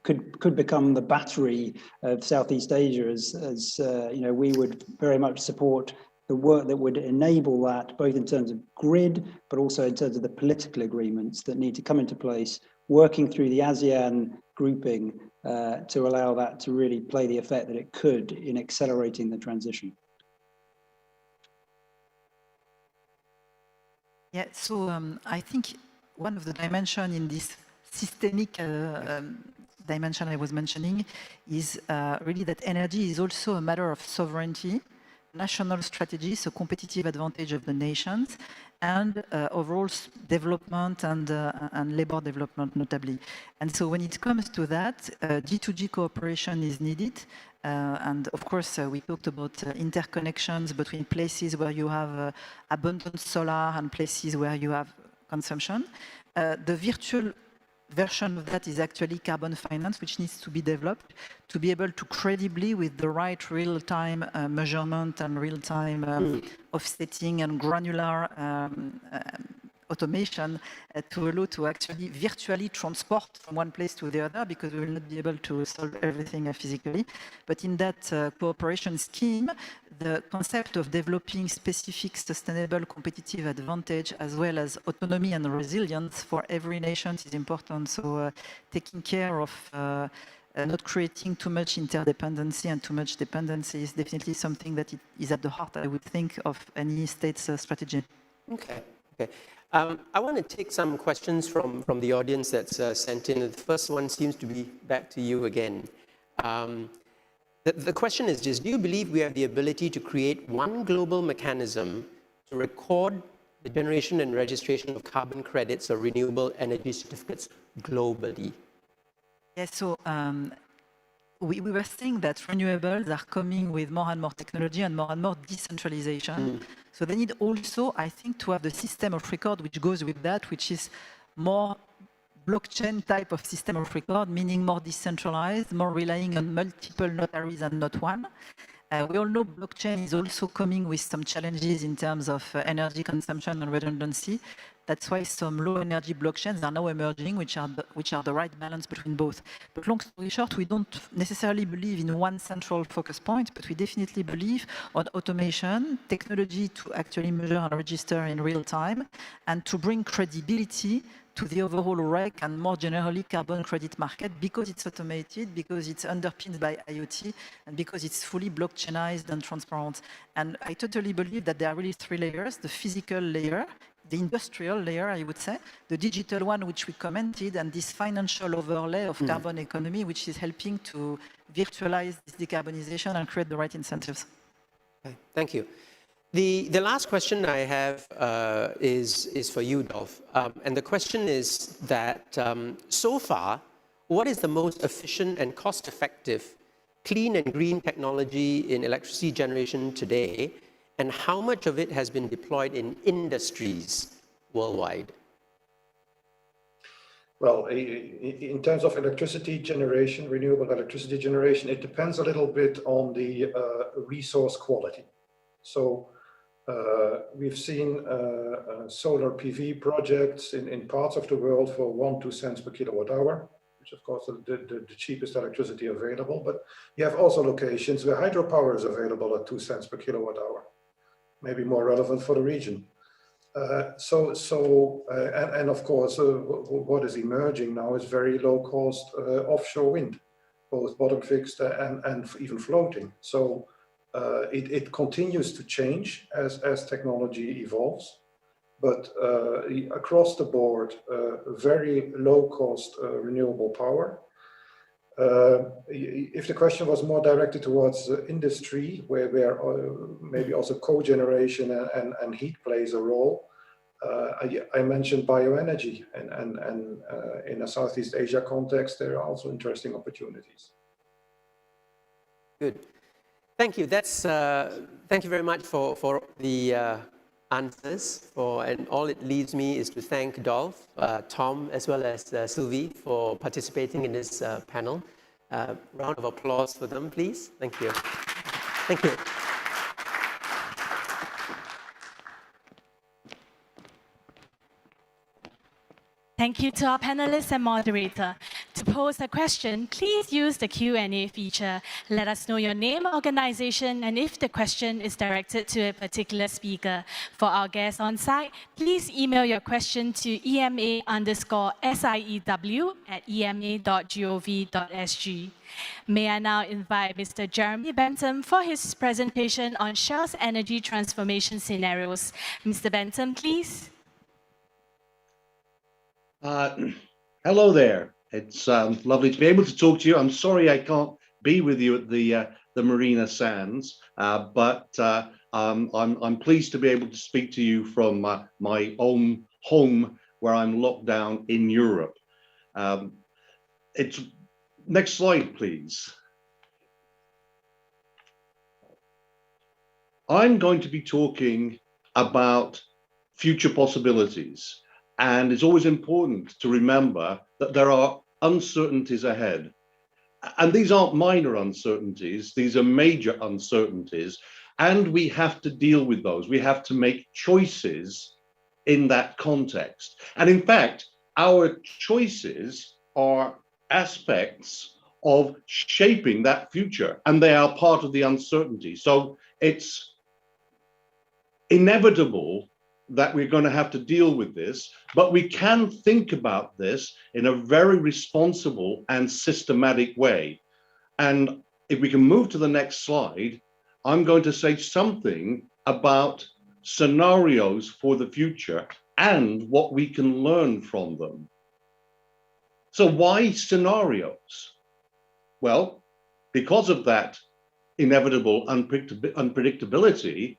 could become the battery of Southeast Asia, as we would very much support the work that would enable that, both in terms of grid, but also in terms of the political agreements that need to come into place, working through the ASEAN grouping to allow that to really play the effect that it could in accelerating the transition. Yeah, so I think one of the dimensions in this systemic dimension I was mentioning is really that energy is also a matter of sovereignty. national strategy, so competitive advantage of the nations, and overall development and labor development notably. And so when it comes to that, G2G cooperation is needed. And of course, we talked about interconnections between places where you have abundant solar and places where you have consumption. The virtual version of that is actually carbon finance, which needs to be developed to be able to credibly, with the right real-time measurement and real-time offsetting and granular automation to allow to actually virtually transport from one place to the other, because we will not be able to solve everything physically. But in that cooperation scheme, the concept of developing specific sustainable competitive advantage as well as autonomy and resilience for every nation is important. So taking care of not creating too much interdependency and too much dependency is definitely something that is at the heart, I would think, of any state's strategy. Okay. I want to take some questions from the audience that's sent in. The first one seems to be back to you again. The question is just, do you believe we have the ability to create one global mechanism to record the generation and registration of carbon credits or renewable energy certificates globally? Yes, so we were saying that renewables are coming with more and more technology and more decentralization. So they need also, I think, to have the system of record which goes with that, which is more blockchain type of system of record, meaning more decentralized, more relying on multiple notaries and not one. We all know blockchain is also coming with some challenges in terms of energy consumption and redundancy. That's why some low energy blockchains are now emerging, which are the right balance between both. But long story short, we don't necessarily believe in one central focus point, but we definitely believe on automation, technology to actually measure and register in real time, and to bring credibility to the overall REC and more generally carbon credit market, because it's automated, because it's underpinned by IoT, and because it's fully blockchainized and transparent. And I totally believe that there are really three layers: the physical layer, the industrial layer, I would say, the digital one, which we commented, and this financial overlay of carbon economy, which is helping to virtualize this decarbonization and create the right incentives. Okay, thank you. The last question I have is for you, Dolph. And the question is that so far, what is the most efficient and cost-effective clean and green technology in electricity generation today, and how much of it has been deployed in industries worldwide? Well, in terms of electricity generation, renewable electricity generation, it depends a little bit on the resource quality. So we've seen solar PV projects in parts of the world for 1-2 cents per kilowatt hour, which of course the cheapest electricity available. But you have also locations where hydropower is available at 2 cents per kilowatt hour, maybe more relevant for the region. And of course, what is emerging now is very low-cost offshore wind, both bottom fixed and even floating. So it continues to change as technology evolves, but across the board, very low-cost renewable power. If the question was more directed towards industry, where maybe also cogeneration and heat plays a role, I mentioned bioenergy, and in a Southeast Asia context, there are also interesting opportunities. Good. Thank you. Thank you very much for the answers. And all it leaves me is to thank Dolph, Tom, as well as Sylvie for participating in this panel. Round of applause for them, please. Thank you. Thank you. Thank you to our panelists and moderator. To pose a question, please use the Q&A feature. Let us know your name, organization, and if the question is directed to a particular speaker. For our guests on site, please email your question to ema_SIEW@ema.gov.sg. May I now invite Mr. Jeremy Benson for his presentation on Shell's energy transformation scenarios. Mr. Benson, please. Hello there. It's lovely to be able to talk to you. I'm sorry I can't be with you at the Marina Sands, but I'm pleased to be able to speak to you from my own home where I'm locked down in Europe. Next slide, please. I'm going to be talking about future possibilities, and it's always important to remember that there are uncertainties ahead. And these aren't minor uncertainties, these are major uncertainties, and we have to deal with those. We have to make choices in that context. And in fact, our choices are aspects of shaping that future, and they are part of the uncertainty. So it's inevitable that we're going to have to deal with this, but we can think about this in a very responsible and systematic way. And if we can move to the next slide, I'm going to say something about scenarios for the future and what we can learn from them. So why scenarios? Well, because of that inevitable unpredictability,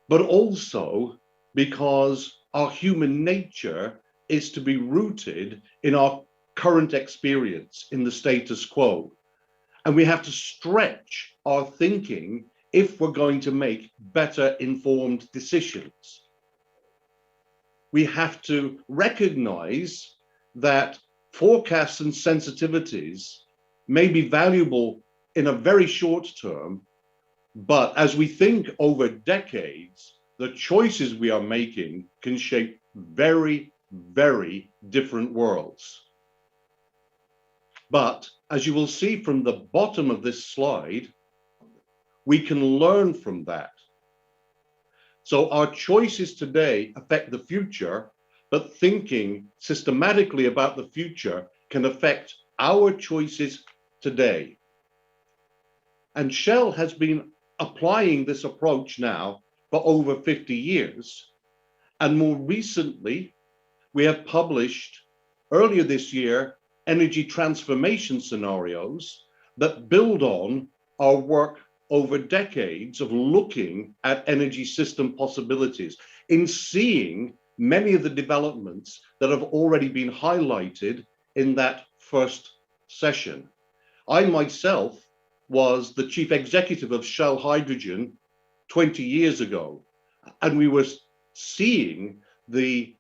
but also because our human nature is to be rooted in our current experience, in the status quo. And we have to stretch our thinking if we're going to make better informed decisions. We have to recognize that forecasts and sensitivities may be valuable in a very short term, but as we think over decades, the choices we are making can shape very, very different worlds. But as you will see from the bottom of this slide, we can learn from that. So our choices today affect the future, but thinking systematically about the future can affect our choices today. And Shell has been applying this approach now for over 50 years. And more recently, we have published earlier this year energy transformation scenarios that build on our work over decades of looking at energy system possibilities, in seeing many of the developments that have already been highlighted in that first session. I myself was the chief executive of Shell Hydrogen 20 years ago, and we were seeing the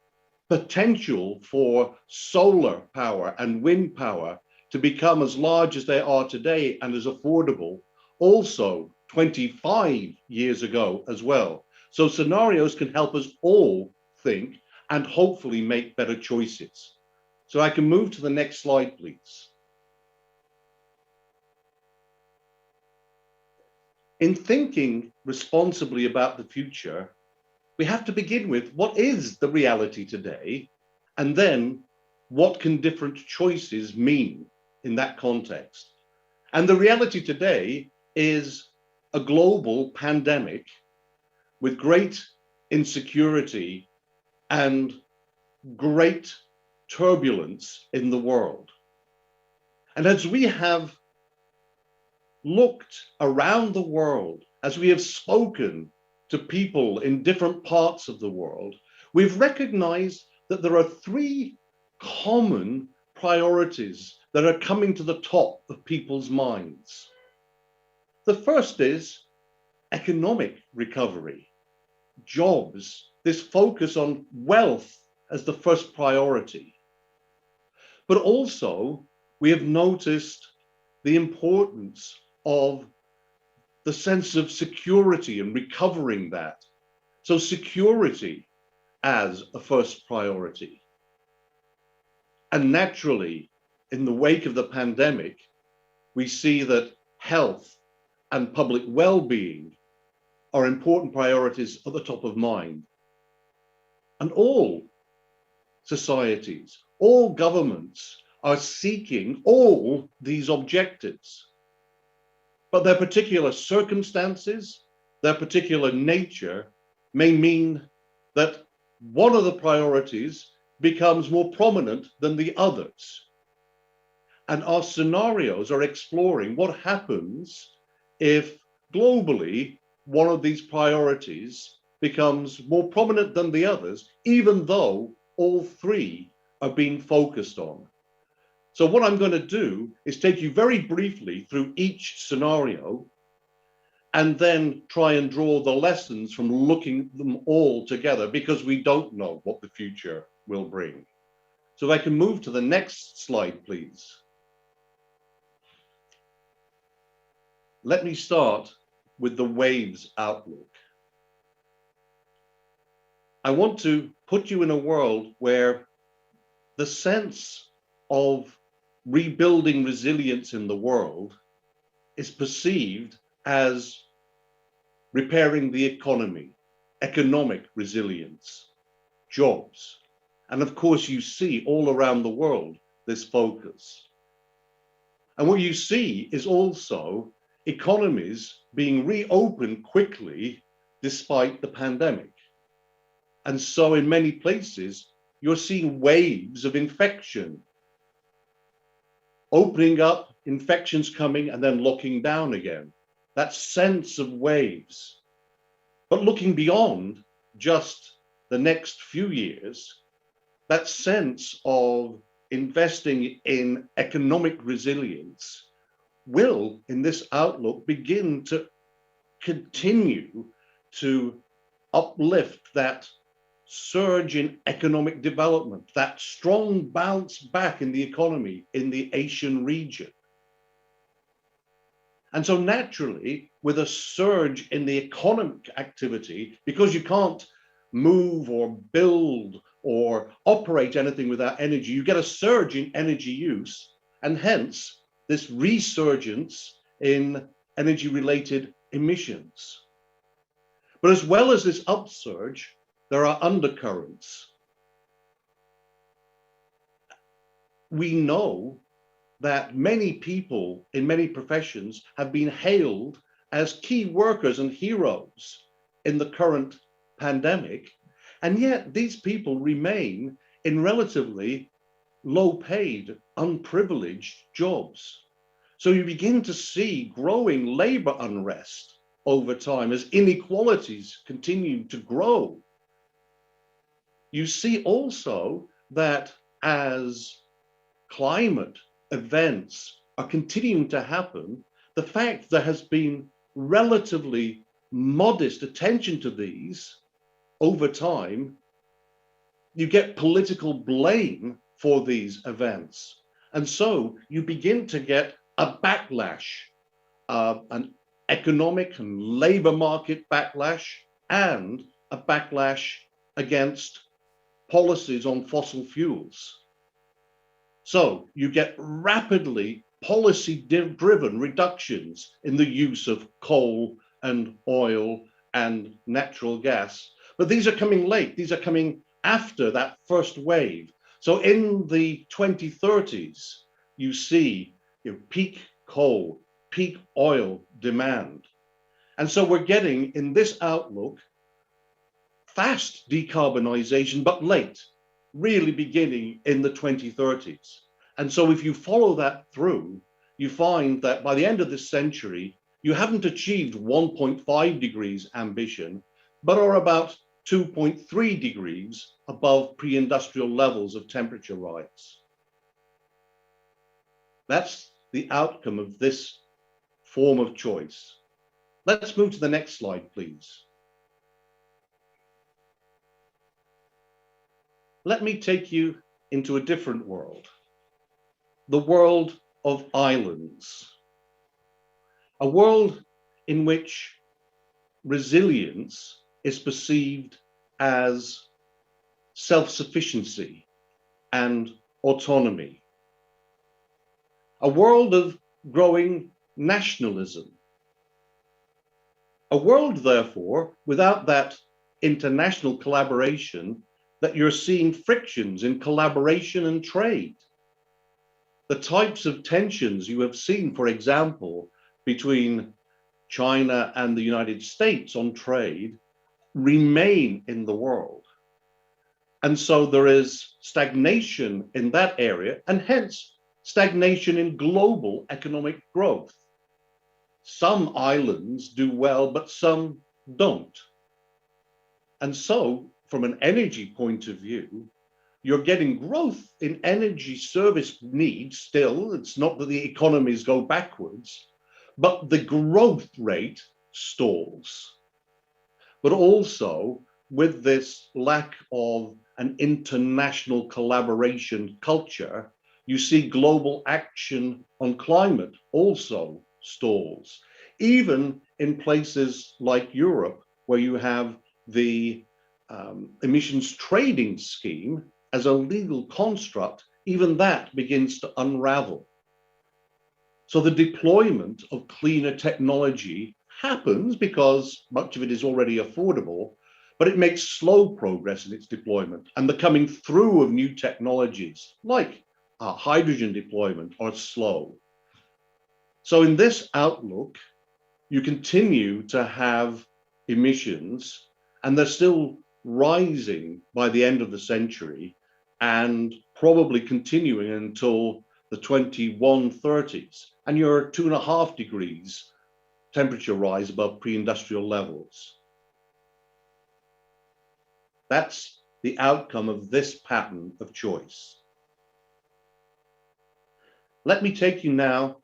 potential for solar power and wind power to become as large as they are today and as affordable also 25 years ago as well. So scenarios can help us all think and hopefully make better choices. So I can move to the next slide, please. In thinking responsibly about the future, we have to begin with what is the reality today, and then what can different choices mean in that context. And the reality today is a global pandemic with great insecurity and great turbulence in the world. And as we have looked around the world, as we have spoken to people in different parts of the world, we've recognized that there are three common priorities that are coming to the top of people's minds. The first is economic recovery, jobs, this focus on wealth as the first priority. But also, we have noticed the importance of the sense of security and recovering that. So security as a first priority. And naturally, in the wake of the pandemic, we see that health and public well-being are important priorities at the top of mind. And all societies, all governments are seeking all these objectives. But their particular circumstances, their particular nature may mean that one of the priorities becomes more prominent than the others. And our scenarios are exploring what happens if globally one of these priorities becomes more prominent than the others, even though all three are being focused on. So what I'm going to do is take you very briefly through each scenario and then try and draw the lessons from looking at them all together, because we don't know what the future will bring. So if I can move to the next slide, please. Let me start with the waves outlook. I want to put you in a world where the sense of rebuilding resilience in the world is perceived as repairing the economy, economic resilience, jobs. And of course, you see all around the world this focus. And what you see is also economies being reopened quickly despite the pandemic. And so in many places, you're seeing waves of infection, opening up, infections coming and then locking down again. That sense of waves. But looking beyond just the next few years, that sense of investing in economic resilience will, in this outlook, begin to continue to uplift that surge in economic development, that strong bounce back in the economy in the Asian region. And so naturally, with a surge in the economic activity, because you can't move or build or operate anything without energy, you get a surge in energy use, and hence this resurgence in energy-related emissions. But as well as this upsurge, there are undercurrents. We know that many people in many professions have been hailed as key workers and heroes in the current pandemic, and yet these people remain in relatively low-paid, unprivileged jobs. So you begin to see growing labor unrest over time as inequalities continue to grow. You see also that as climate events are continuing to happen, the fact there has been relatively modest attention to these over time, you get political blame for these events. And so you begin to get a backlash, an economic and labor market backlash, and a backlash against policies on fossil fuels. So you get rapidly policy-driven reductions in the use of coal and oil and natural gas. But these are coming late. These are coming after that first wave. So in the 2030s, you see peak coal, peak oil demand. And so we're getting, in this outlook, fast decarbonization, but late, really beginning in the 2030s. And so if you follow that through, you find that by the end of this century, you haven't achieved 1.5 degrees ambition, but are about 2.3 degrees above pre-industrial levels of temperature rise. That's the outcome of this form of choice. Let's move to the next slide, please. Let me take you into a different world, the world of islands, a world in which resilience is perceived as self-sufficiency and autonomy, a world of growing nationalism, a world, therefore, without that international collaboration, that you're seeing frictions in collaboration and trade. The types of tensions you have seen, for example, between China and the United States on trade remain in the world. And so there is stagnation in that area, and hence stagnation in global economic growth. Some islands do well, but some don't. And so, from an energy point of view, you're getting growth in energy service needs still. It's not that the economies go backwards, but the growth rate stalls. But also, with this lack of an international collaboration culture, you see global action on climate also stalls. Even in places like Europe, where you have the emissions trading scheme as a legal construct, even that begins to unravel. So the deployment of cleaner technology happens because much of it is already affordable, but it makes slow progress in its deployment, and the coming through of new technologies like hydrogen deployment are slow. So in this outlook, you continue to have emissions, and they're still rising by the end of the century and probably continuing until the 2130s. And you're 2.5 degrees temperature rise above pre-industrial levels. That's the outcome of this pattern of choice. Let me take you now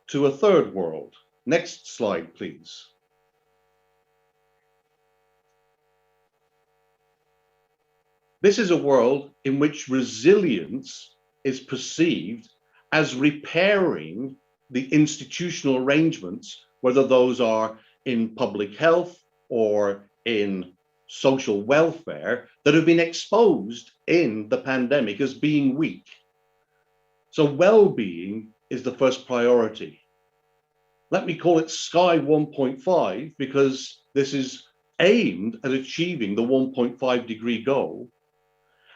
to a third world. Next slide, please. This is a world in which resilience is perceived as repairing the institutional arrangements, whether those are in public health or in social welfare, that have been exposed in the pandemic as being weak. So well-being is the first priority. Let me call it Sky 1.5 because this is aimed at achieving the 1.5 degree goal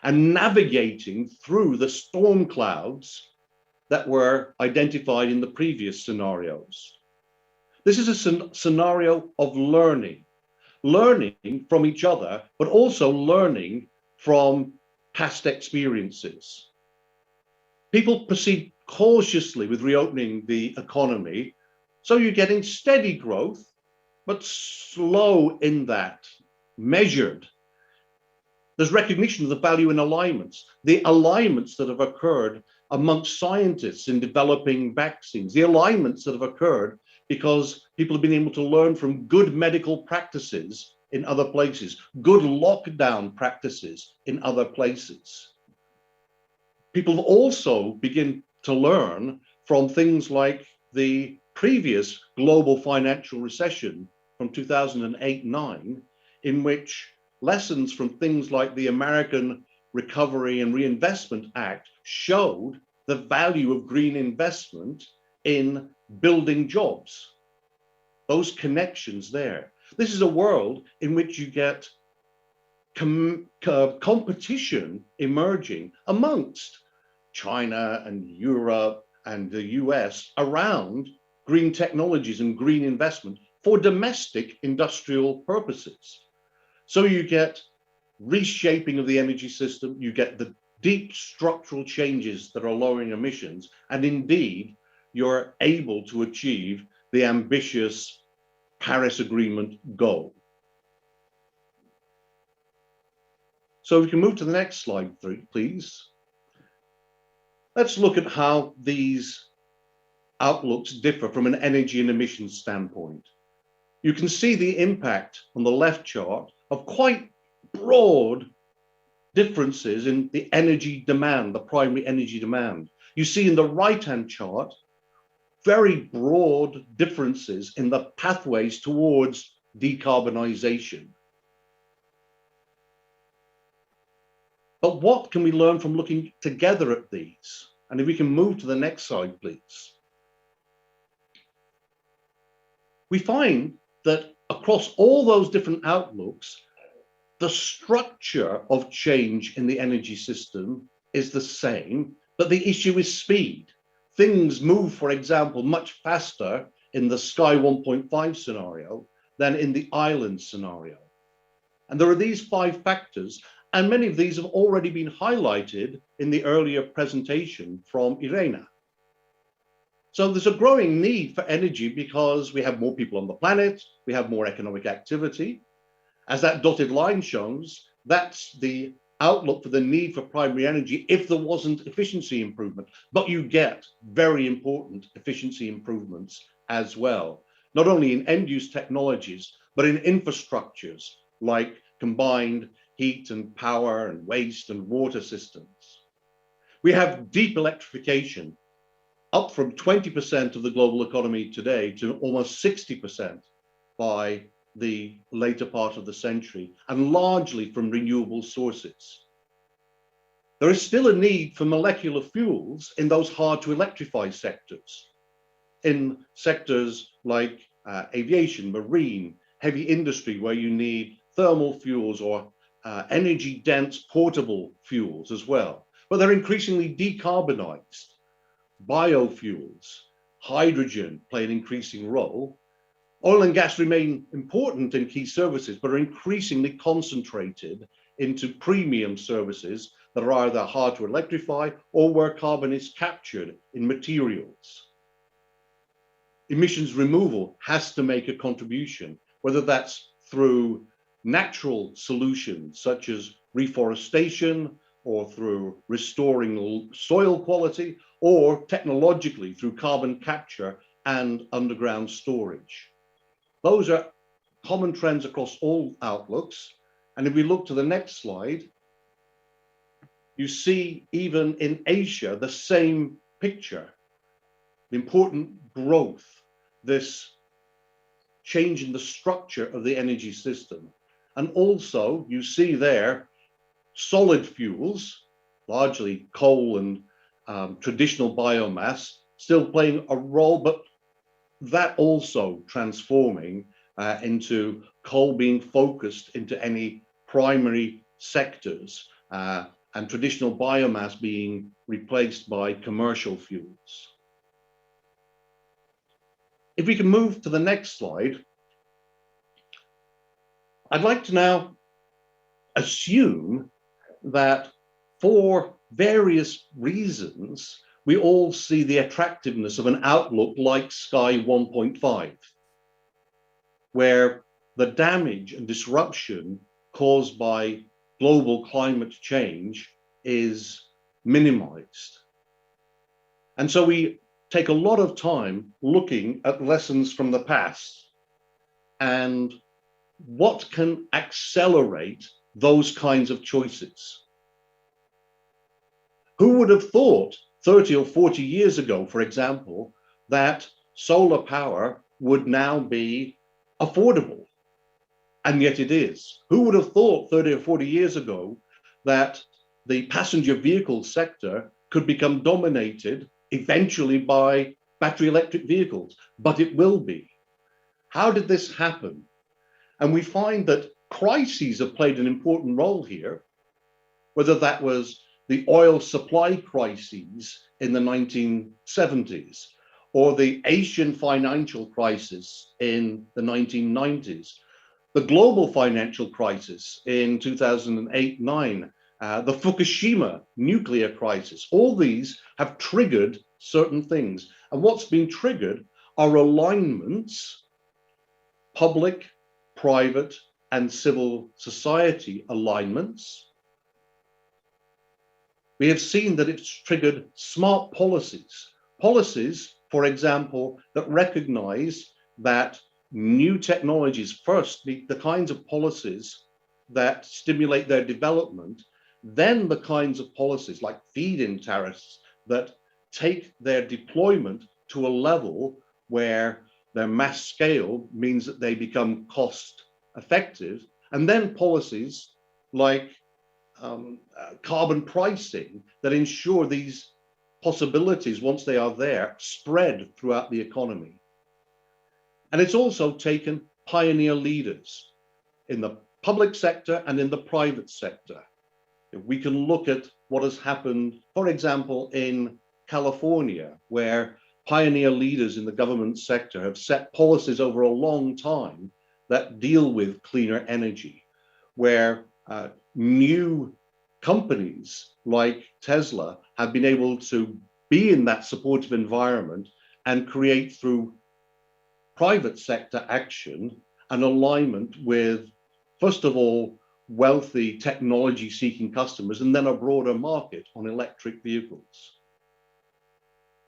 and navigating through the storm clouds that were identified in the previous scenarios. This is a scenario of learning from each other, but also learning from past experiences. People proceed cautiously with reopening the economy, so you're getting steady growth, but slow in that, measured. There's recognition of the value in alignments, the alignments that have occurred amongst scientists in developing vaccines, the alignments that have occurred because people have been able to learn from good medical practices in other places, good lockdown practices in other places. People have also begin to learn from things like the previous global financial recession from 2008-9, in which lessons from things like the American Recovery and Reinvestment Act showed the value of green investment in building jobs. Those connections there. This is a world in which you get competition emerging amongst China and Europe and the US around green technologies and green investment for domestic industrial purposes. So you get reshaping of the energy system, you get the deep structural changes that are lowering emissions, and indeed, you're able to achieve the ambitious Paris Agreement goal. So we can move to the next slide, please. Let's look at how these outlooks differ from an energy and emissions standpoint. You can see the impact on the left chart of quite broad differences in the energy demand, the primary energy demand. You see in the right-hand chart, very broad differences in the pathways towards decarbonization. But what can we learn from looking together at these? And if we can move to the next slide, please. We find that across all those different outlooks, the structure of change in the energy system is the same, but the issue is speed. Things move, for example, much faster in the Sky 1.5 scenario than in the island scenario. And there are these 5 factors, and many of these have already been highlighted in the earlier presentation from Irena. So there's a growing need for energy because we have more people on the planet, we have more economic activity. As that dotted line shows, that's the outlook for the need for primary energy if there wasn't efficiency improvement. But you get very important efficiency improvements as well, not only in end-use technologies, but in infrastructures like combined heat and power and waste and water systems. We have deep electrification, up from 20% of the global economy today to almost 60% by the later part of the century, and largely from renewable sources. There is still a need for molecular fuels in those hard to electrify sectors. In sectors like aviation, marine, heavy industry, where you need thermal fuels or energy dense portable fuels as well. But they're increasingly decarbonized. Biofuels, hydrogen play an increasing role. Oil and gas remain important in key services, but are increasingly concentrated into premium services that are either hard to electrify or where carbon is captured in materials. Emissions removal has to make a contribution, whether that's through natural solutions such as reforestation or through restoring soil quality, or technologically through carbon capture and underground storage. Those are common trends across all outlooks. And if we look to the next slide, you see even in Asia, the same picture, the important growth, this change in the structure of the energy system. And also you see there solid fuels, largely coal and traditional biomass, still playing a role, but that also transforming into coal being focused into any primary sectors and traditional biomass being replaced by commercial fuels. If we can move to the next slide, I'd like to now assume that for various reasons, we all see the attractiveness of an outlook like Sky 1.5, where the damage and disruption caused by global climate change is minimized. And so we take a lot of time looking at lessons from the past and what can accelerate those kinds of choices. Who would have thought 30 or 40 years ago, for example, that solar power would now be affordable? And yet it is. Who would have thought 30 or 40 years ago that the passenger vehicle sector could become dominated eventually by battery electric vehicles? But it will be. How did this happen? And we find that crises have played an important role here, whether that was the oil supply crises in the 1970s, or the Asian financial crisis in the 1990s, the global financial crisis in 2008-9, the Fukushima nuclear crisis. All these have triggered certain things. And what's been triggered are alignments, public, private, and civil society alignments. We have seen that it's triggered smart policies. Policies, for example, that recognize that new technologies first need the kinds of policies that stimulate their development, then the kinds of policies like feed-in tariffs that take their deployment to a level where their mass scale means that they become cost effective, and then policies like carbon pricing that ensure these possibilities, once they are there, spread throughout the economy. And it's also taken pioneer leaders in the public sector and in the private sector. If we can look at what has happened, for example, in California, where pioneer leaders in the government sector have set policies over a long time that deal with cleaner energy, where new companies like Tesla have been able to be in that supportive environment and create through private sector action an alignment with, first of all, wealthy technology-seeking customers, and then a broader market on electric vehicles.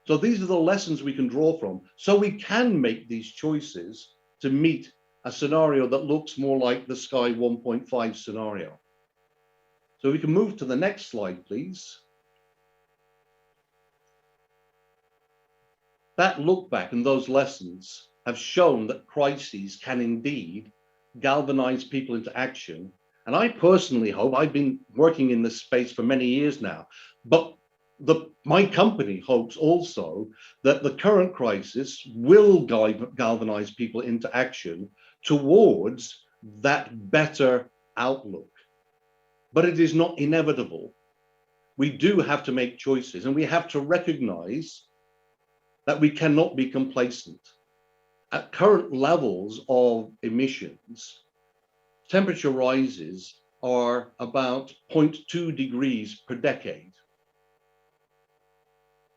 So these are the lessons we can draw from, so we can make these choices to meet a scenario that looks more like the Sky 1.5 scenario. So we can move to the next slide, please. That look back and those lessons have shown that crises can indeed galvanize people into action. And I personally hope, I've been working in this space for many years now, but my company hopes also that the current crisis will galvanize people into action towards that better outlook. But it is not inevitable. We do have to make choices, and we have to recognize that we cannot be complacent. At current levels of emissions, temperature rises are about 0.2 degrees per decade.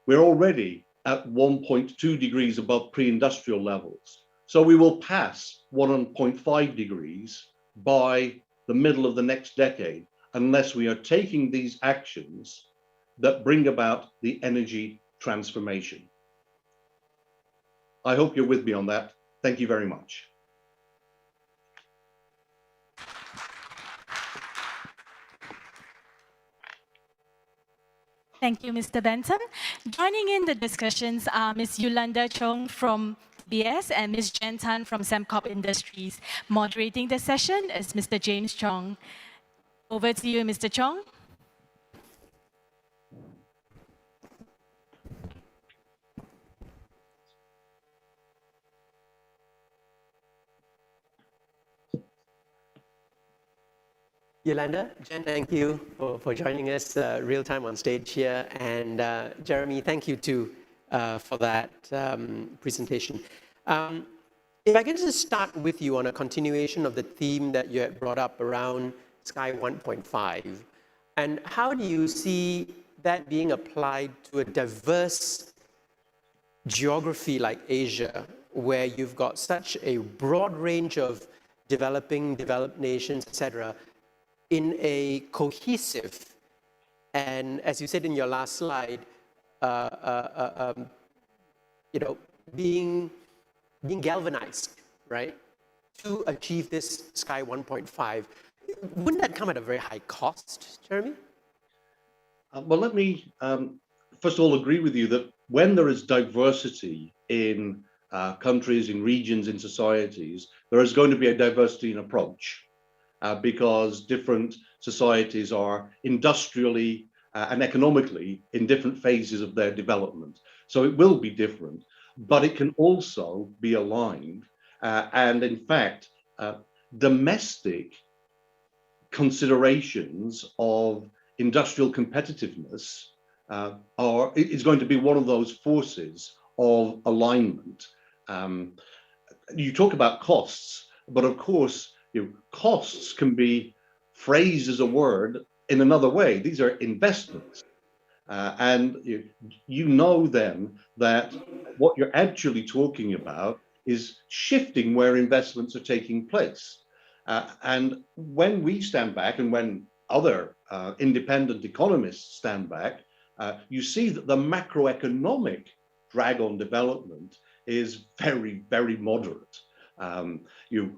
We're already at 1.2 degrees above pre-industrial levels. So we will pass 1.5 degrees by the middle of the next decade, unless we are taking these actions that bring about the energy transformation. I hope you're with me on that. Thank you very much. Thank you, Mr. Benson. Joining in the discussions are Ms. Yolanda Chong from BS and Ms. Jen Tan from Sembcorp Industries. Moderating the session is Mr. James Chong. Over to you, Mr. Chong. Yolanda, Jen, thank you for joining us real time on stage here. And Jeremy, thank you too for that presentation. If I can just start with you on a continuation of the theme that you had brought up around Sky 1.5, and how do you see that being applied to a diverse geography like Asia, where you've got such a broad range of developed nations, etc., in a cohesive and, as you said in your last slide, being galvanized, right, to achieve this Sky 1.5. Wouldn't that come at a very high cost, Jeremy? Well, let me first of all agree with you that when there is diversity in countries, in regions, in societies, there is going to be a diversity in approach. Because different societies are industrially and economically in different phases of their development. So it will be different, but it can also be aligned. And in fact, domestic considerations of industrial competitiveness is going to be one of those forces of alignment. You talk about costs, but of course, costs can be phrased as a word in another way. These are investments. And you know then that what you're actually talking about is shifting where investments are taking place. And when we stand back and when other independent economists stand back, you see that the macroeconomic drag on development is very, very moderate.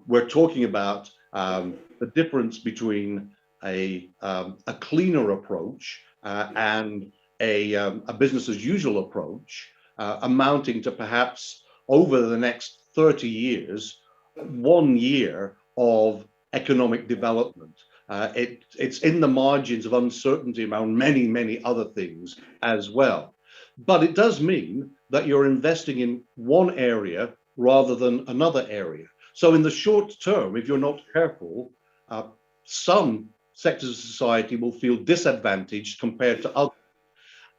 We're talking about the difference between a cleaner approach and a business as usual approach, amounting to perhaps over the next 30 years, 1 year of economic development. It's in the margins of uncertainty around many, many other things as well. But it does mean that you're investing in one area rather than another area. So in the short term, if you're not careful, some sectors of society will feel disadvantaged compared to others.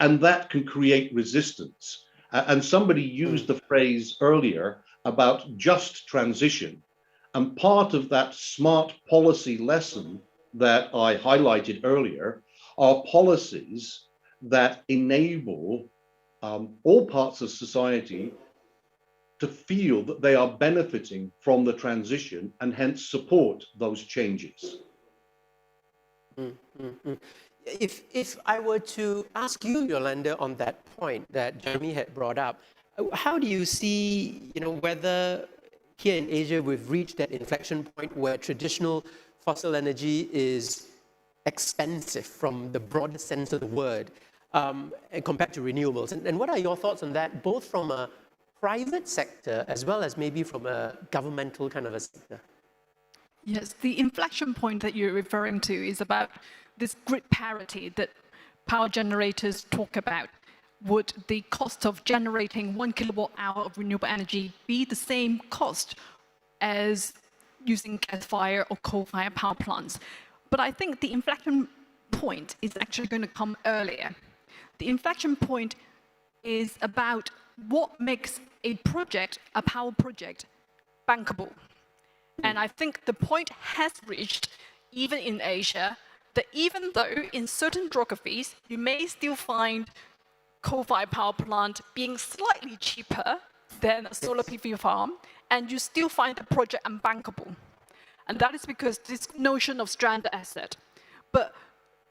And that can create resistance. And somebody used the phrase earlier about just transition. And part of that smart policy lesson that I highlighted earlier are policies that enable all parts of society to feel that they are benefiting from the transition and hence support those changes. If I were to ask you, Yolanda, on that point that Jeremy had brought up, how do you see, whether here in Asia we've reached that inflection point where traditional fossil energy is expensive from the broader sense of the word compared to renewables? And what are your thoughts on that, both from a private sector as well as maybe from a governmental kind of a sector? Yes, the inflection point that you're referring to is about this grid parity that power generators talk about. Would the cost of generating 1 kilowatt hour of renewable energy be the same cost as using gas-fired or coal-fired power plants? But I think the inflection point is actually going to come earlier. The inflection point is about what makes a project, a power project, bankable. And I think the point has reached, even in Asia, that even though in certain geographies, you may still find coal-fired power plant being slightly cheaper than a solar PV farm, and you still find the project unbankable. And that is because this notion of stranded asset. But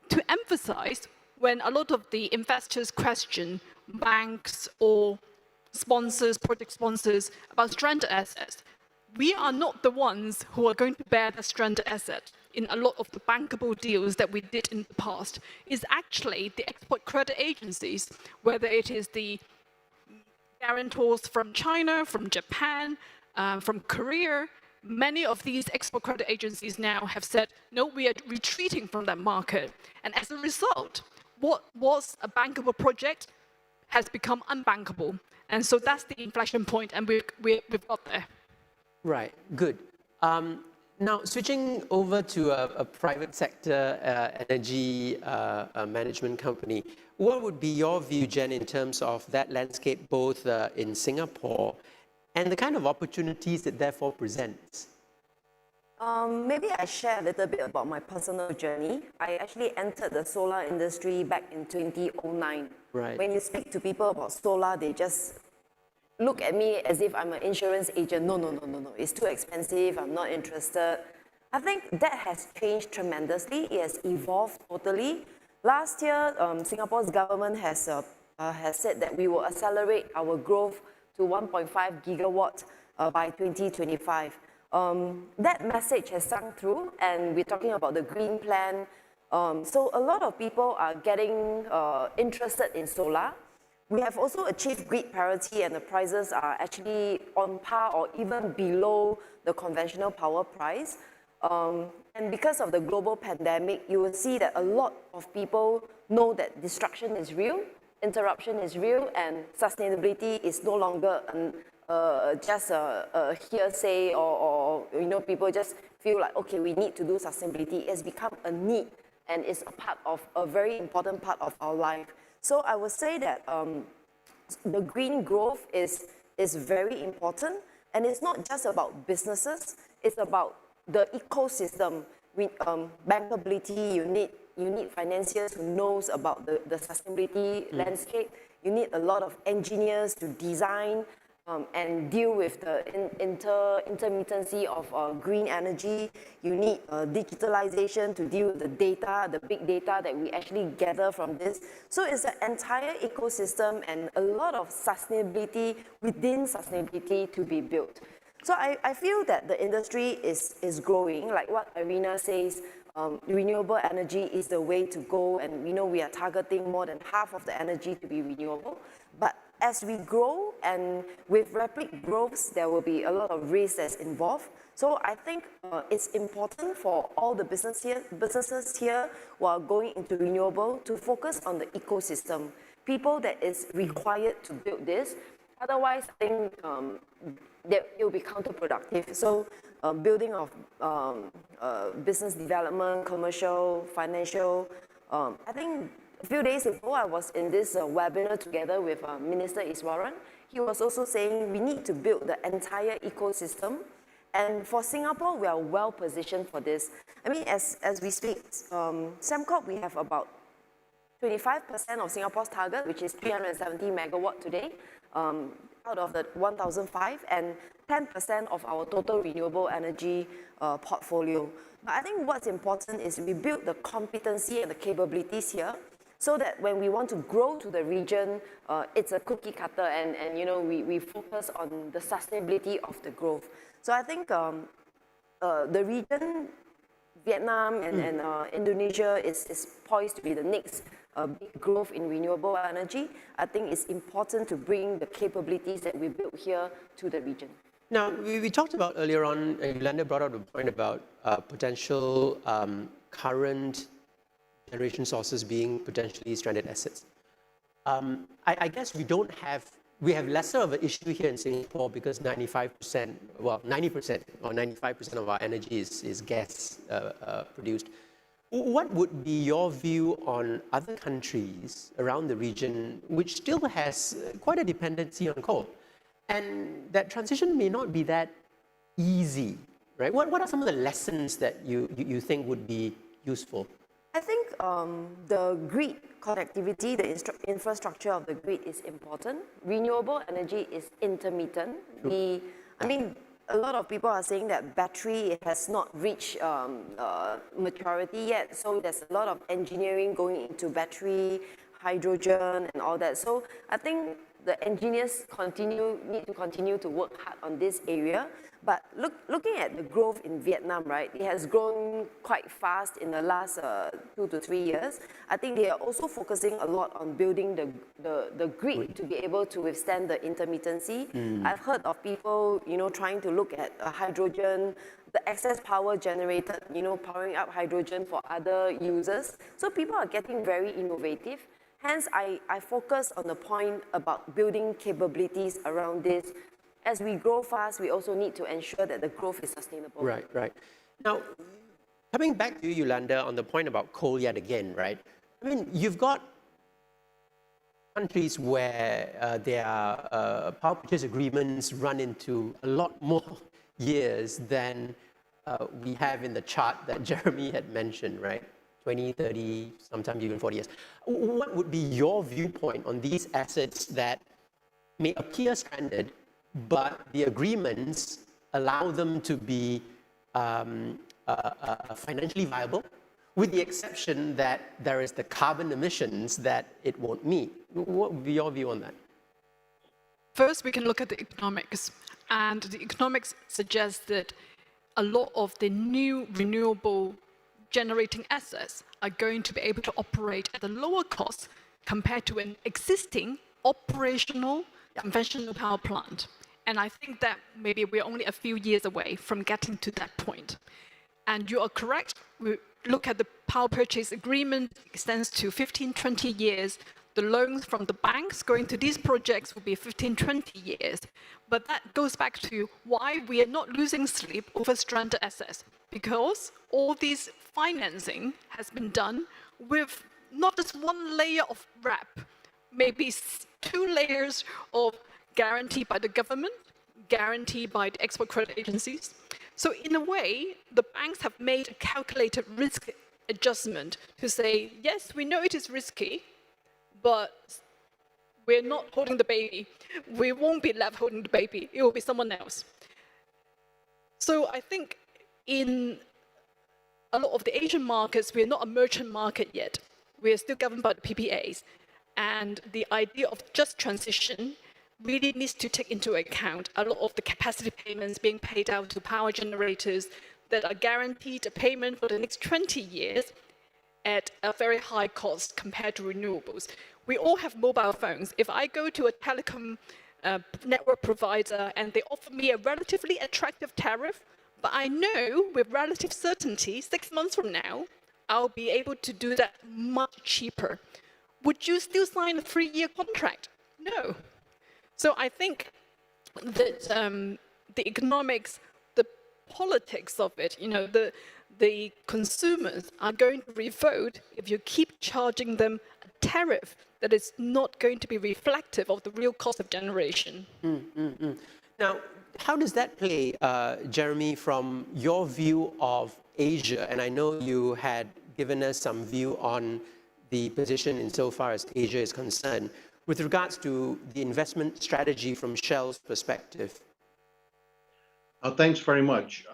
to emphasize, when a lot of the investors question banks or sponsors, project sponsors about stranded assets, we are not the ones who are going to bear the stranded asset in a lot of the bankable deals that we did in the past. It's actually the export credit agencies, whether it is the guarantors from China, from Japan, from Korea. Many of these export credit agencies now have said, no, we are retreating from that market. And as a result, what was a bankable project has become unbankable. And so that's the inflection point, and we've got there. Right, good. Now, switching over to a private sector energy management company, what would be your view, Jen, in terms of that landscape, both in Singapore and the kind of opportunities it therefore presents? Maybe I share a little bit about my personal journey. I actually entered the solar industry back in 2009. Right. When you speak to people about solar, they just look at me as if I'm an insurance agent. No, it's too expensive, I'm not interested. I think that has changed tremendously. It has evolved totally. Last year, Singapore's government has said that we will accelerate our growth to 1.5 gigawatts by 2025. That message has sunk through, and we're talking about the green plan. So a lot of people are getting interested in solar. We have also achieved grid parity, and the prices are actually on par or even below the conventional power price. And because of the global pandemic, you will see that a lot of people know that destruction is real, interruption is real, and sustainability is no longer just a hearsay or people just feel like, okay, we need to do sustainability. It has become a need, and it's a very important part of our life. So I would say that the green growth is very important, and it's not just about businesses, it's about the ecosystem. Bankability, you need financiers who knows about the sustainability landscape. You need a lot of engineers to design and deal with the intermittency of green energy. You need digitalization to deal with the data, the big data that we actually gather from this. So it's an entire ecosystem and a lot of sustainability within sustainability to be built. So I feel that the industry is growing, like what Irina says. Renewable energy is the way to go, and we are targeting more than half of the energy to be renewable. But as we grow, and with rapid growths, there will be a lot of risk that's involved. So I think it's important for all the businesses here who are going into renewable to focus on the ecosystem, people that is required to build this. Otherwise, I think that it will be counterproductive. So building of business development, commercial, financial, I think a few days ago, I was in this webinar together with Minister Iswaran. He was also saying we need to build the entire ecosystem. And for Singapore, we are well positioned for this. I mean, as we speak, Sembcorp, we have about 25% of Singapore's target, which is 370 megawatt today, out of the 1,005, and 10% of our total renewable energy portfolio. But I think what's important is we build the competency and the capabilities here, so that when we want to grow to the region, it's a cookie cutter, and you know, we focus on the sustainability of the growth. So I think the region, Vietnam and Indonesia is poised to be the next big growth in renewable energy. I think it's important to bring the capabilities that we built here to the region. Now, we talked about earlier on, Yolanda brought out a point about potential current generation sources being potentially stranded assets. I guess we have lesser of an issue here in Singapore because 90% or 95% of our energy is gas produced. What would be your view on other countries around the region which still has quite a dependency on coal? And that transition may not be that easy, right? What are some of the lessons that you think would be useful? I think the grid connectivity, the infrastructure of the grid is important. Renewable energy is intermittent. I mean, a lot of people are saying that battery has not reached maturity yet. So there's a lot of engineering going into battery, hydrogen, and all that. So I think the engineers need to continue to work hard on this area. But looking at the growth in Vietnam, right, it has grown quite fast in the last 2 to 3 years. I think they are also focusing a lot on building the grid to be able to withstand the intermittency. I've heard of people, you know, trying to look at hydrogen, the excess power generated, you know, powering up hydrogen for other users. So people are getting very innovative. Hence, I focus on the point about building capabilities around this. As we grow fast, we also need to ensure that the growth is sustainable. Right, right. Now, coming back to you, Yolanda, on the point about coal yet again, right? I mean, you've got countries where their power purchase agreements run into a lot more years than we have in the chart that Jeremy had mentioned, right? 20, 30, sometimes even 40 years. What would be your viewpoint on these assets that may appear stranded, but the agreements allow them to be financially viable, with the exception that there is the carbon emissions that it won't meet? What would be your view on that? First, we can look at the economics. And the economics suggests that a lot of the new renewable generating assets are going to be able to operate at a lower cost compared to an existing operational conventional power plant. And I think that maybe we're only a few years away from getting to that point. And you are correct. We look at the power purchase agreement, extends to 15, 20 years. The loans from the banks going to these projects will be 15, 20 years. But that goes back to why we are not losing sleep over stranded assets. Because all this financing has been done with not just one layer of wrap, maybe 2 layers of guarantee by the government, guarantee by the export credit agencies. So in a way, the banks have made a calculated risk adjustment to say, yes, we know it is risky, but we're not holding the baby. We won't be left holding the baby. It will be someone else. So I think in a lot of the Asian markets, we're not a merchant market yet. We are still governed by the PPAs. And the idea of just transition really needs to take into account a lot of the capacity payments being paid out to power generators that are guaranteed a payment for the next 20 years at a very high cost compared to renewables. We all have mobile phones. If I go to a telecom network provider and they offer me a relatively attractive tariff, but I know with relative certainty 6 months from now, I'll be able to do that much cheaper. Would you still sign a 3-year contract? No. So I think that the economics, the politics of it, you know, the consumers are going to revolt if you keep charging them a tariff that is not going to be reflective of the real cost of generation. Now, how does that play, Jeremy, from your view of Asia? And I know you had given us some view on the position insofar as Asia is concerned with regards to the investment strategy from Shell's perspective? Thanks very much.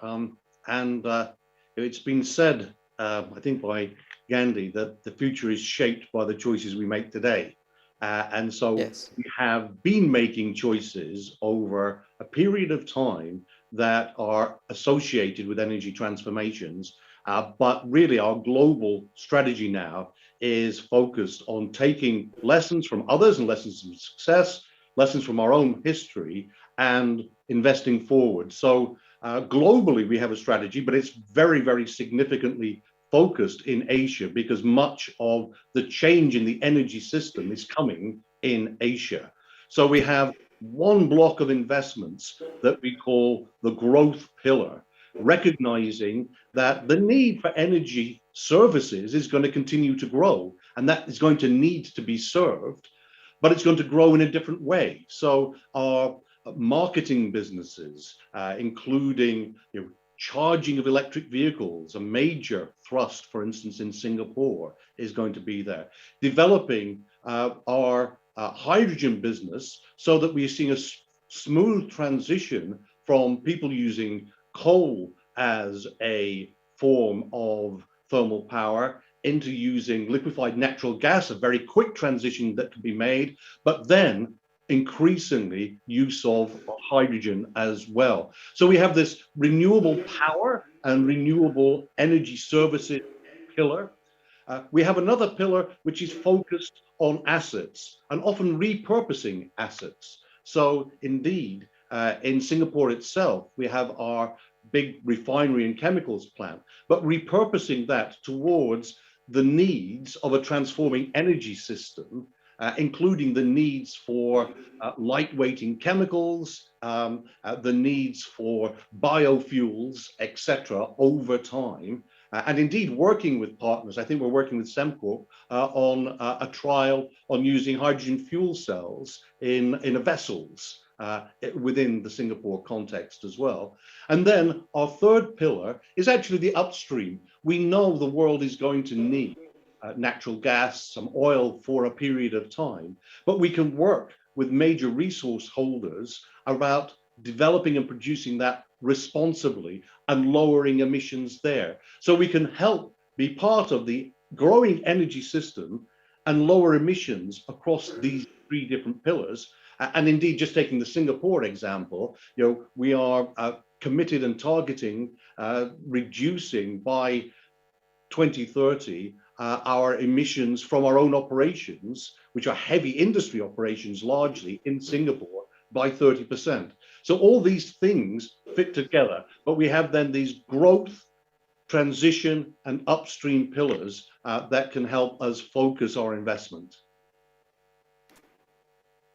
It's been said, I think by Gandhi, that the future is shaped by the choices we make today. Yes. We have been making choices over a period of time that are associated with energy transformations. But really our global strategy now is focused on taking lessons from others and lessons of success, lessons from our own history, and investing forward. So globally we have a strategy, but it's very, very significantly focused in Asia because much of the change in the energy system is coming in Asia. So we have one block of investments that we call the growth pillar, recognizing that the need for energy services is going to continue to grow, and that is going to need to be served, but it's going to grow in a different way. So our marketing businesses, including charging of electric vehicles, a major thrust, for instance, in Singapore, is going to be there. Developing our hydrogen business so that we're seeing a smooth transition from people using coal as a form of thermal power into using liquefied natural gas, a very quick transition that can be made, but then increasingly use of hydrogen as well. So we have this renewable power and renewable energy services pillar. We have another pillar which is focused on assets and often repurposing assets. So indeed, in Singapore itself, we have our big refinery and chemicals plant, but repurposing that towards the needs of a transforming energy system, including the needs for lightweighting chemicals, the needs for biofuels, etc., over time. And indeed, working with partners, I think we're working with Sembcorp on a trial on using hydrogen fuel cells in vessels within the Singapore context as well. And then our third pillar is actually the upstream. We know the world is going to need natural gas, some oil for a period of time, but we can work with major resource holders about developing and producing that responsibly and lowering emissions there. So we can help be part of the growing energy system and lower emissions across these three different pillars. And indeed, just taking the Singapore example, we are committed and targeting reducing by 2030 our emissions from our own operations, which are heavy industry operations largely in Singapore, by 30%. So all these things fit together, but we have then these growth, transition, and upstream pillars that can help us focus our investment.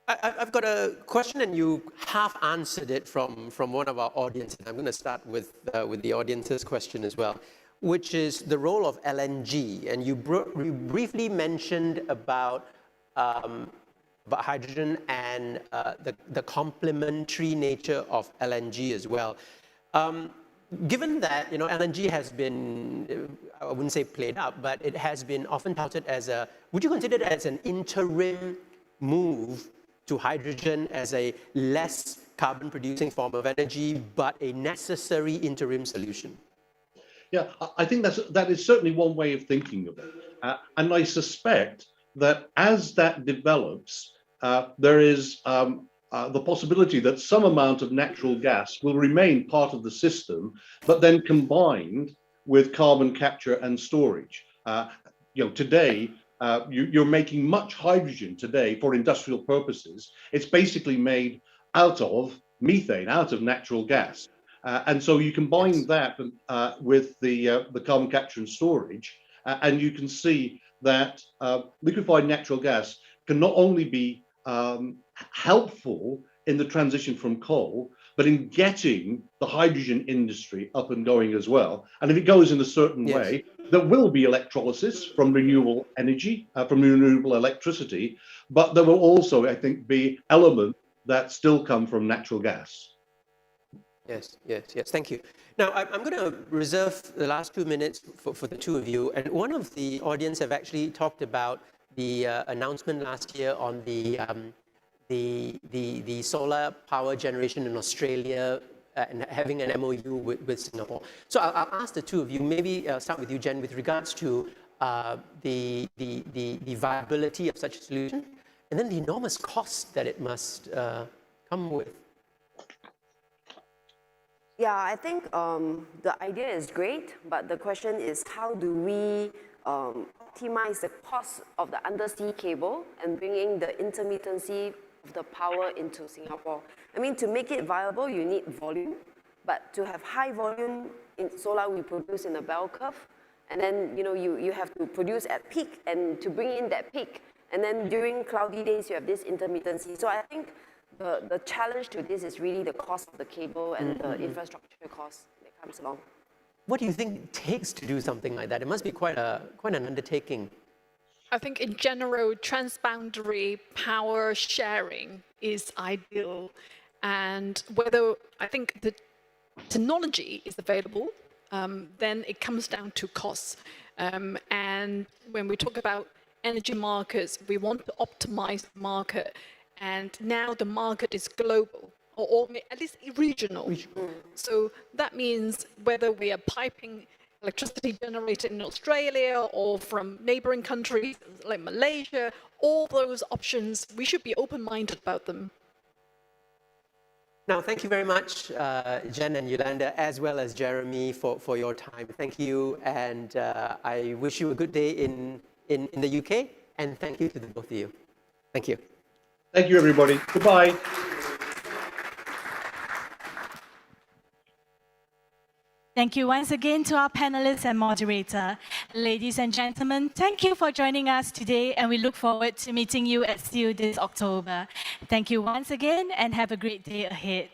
I've got a question, and you half answered it from one of our audience. I'm going to start with the audience's question as well, which is the role of LNG. And you briefly mentioned about hydrogen and the complementary nature of LNG as well. Given that LNG has been, I wouldn't say played up, but it has been often touted as would you consider it as an interim move to hydrogen as a less carbon producing form of energy, but a necessary interim solution? Yeah, I think that is certainly one way of thinking of it. And I suspect that as that develops, there is the possibility that some amount of natural gas will remain part of the system, but then combined with carbon capture and storage. Today, you're making much hydrogen today for industrial purposes. It's basically made out of methane, out of natural gas. And so you combine that with the carbon capture and storage, and you can see that liquefied natural gas can not only be helpful in the transition from coal, but in getting the hydrogen industry up and going as well. And if it goes in a certain way, there will be electrolysis from renewable energy, from renewable electricity, but there will also, I think, be elements that still come from natural gas. Yes, yes, yes. Thank you. Now, I'm going to reserve the last 2 minutes for the two of you. And one of the audience have actually talked about the announcement last year on the solar power generation in Australia and having an MOU with Singapore. So I'll ask the two of you, maybe start with you, Jen, with regards to the viability of such a solution, and then the enormous cost that it must come with. Yeah, I think the idea is great, but the question is how do we optimize the cost of the undersea cable and bringing the intermittency of the power into Singapore? I mean, to make it viable, you need volume, but to have high volume in solar, we produce in a bell curve, and then you have to produce at peak, and to bring in that peak, and then during cloudy days, you have this intermittency. So I think the challenge to this is really the cost of the cable and the infrastructure cost that comes along. What do you think it takes to do something like that? It must be quite an undertaking. I think in general, transboundary power sharing is ideal. And whether I think the technology is available, then it comes down to costs. And when we talk about energy markets, we want to optimize the market. And now the market is global, or at least regional. So that means whether we are piping electricity generated in Australia or from neighboring countries like Malaysia, all those options, we should be open-minded about them. Now, thank you very much, Jen and Yolanda, as well as Jeremy, for your time. Thank you, and I wish you a good day in the UK, and thank you to the both of you. Thank you. Thank you, everybody. Goodbye. Thank you once again to our panelists and moderator. Ladies and gentlemen, thank you for joining us today, and we look forward to meeting you at SIEW this October. Thank you once again, and have a great day ahead.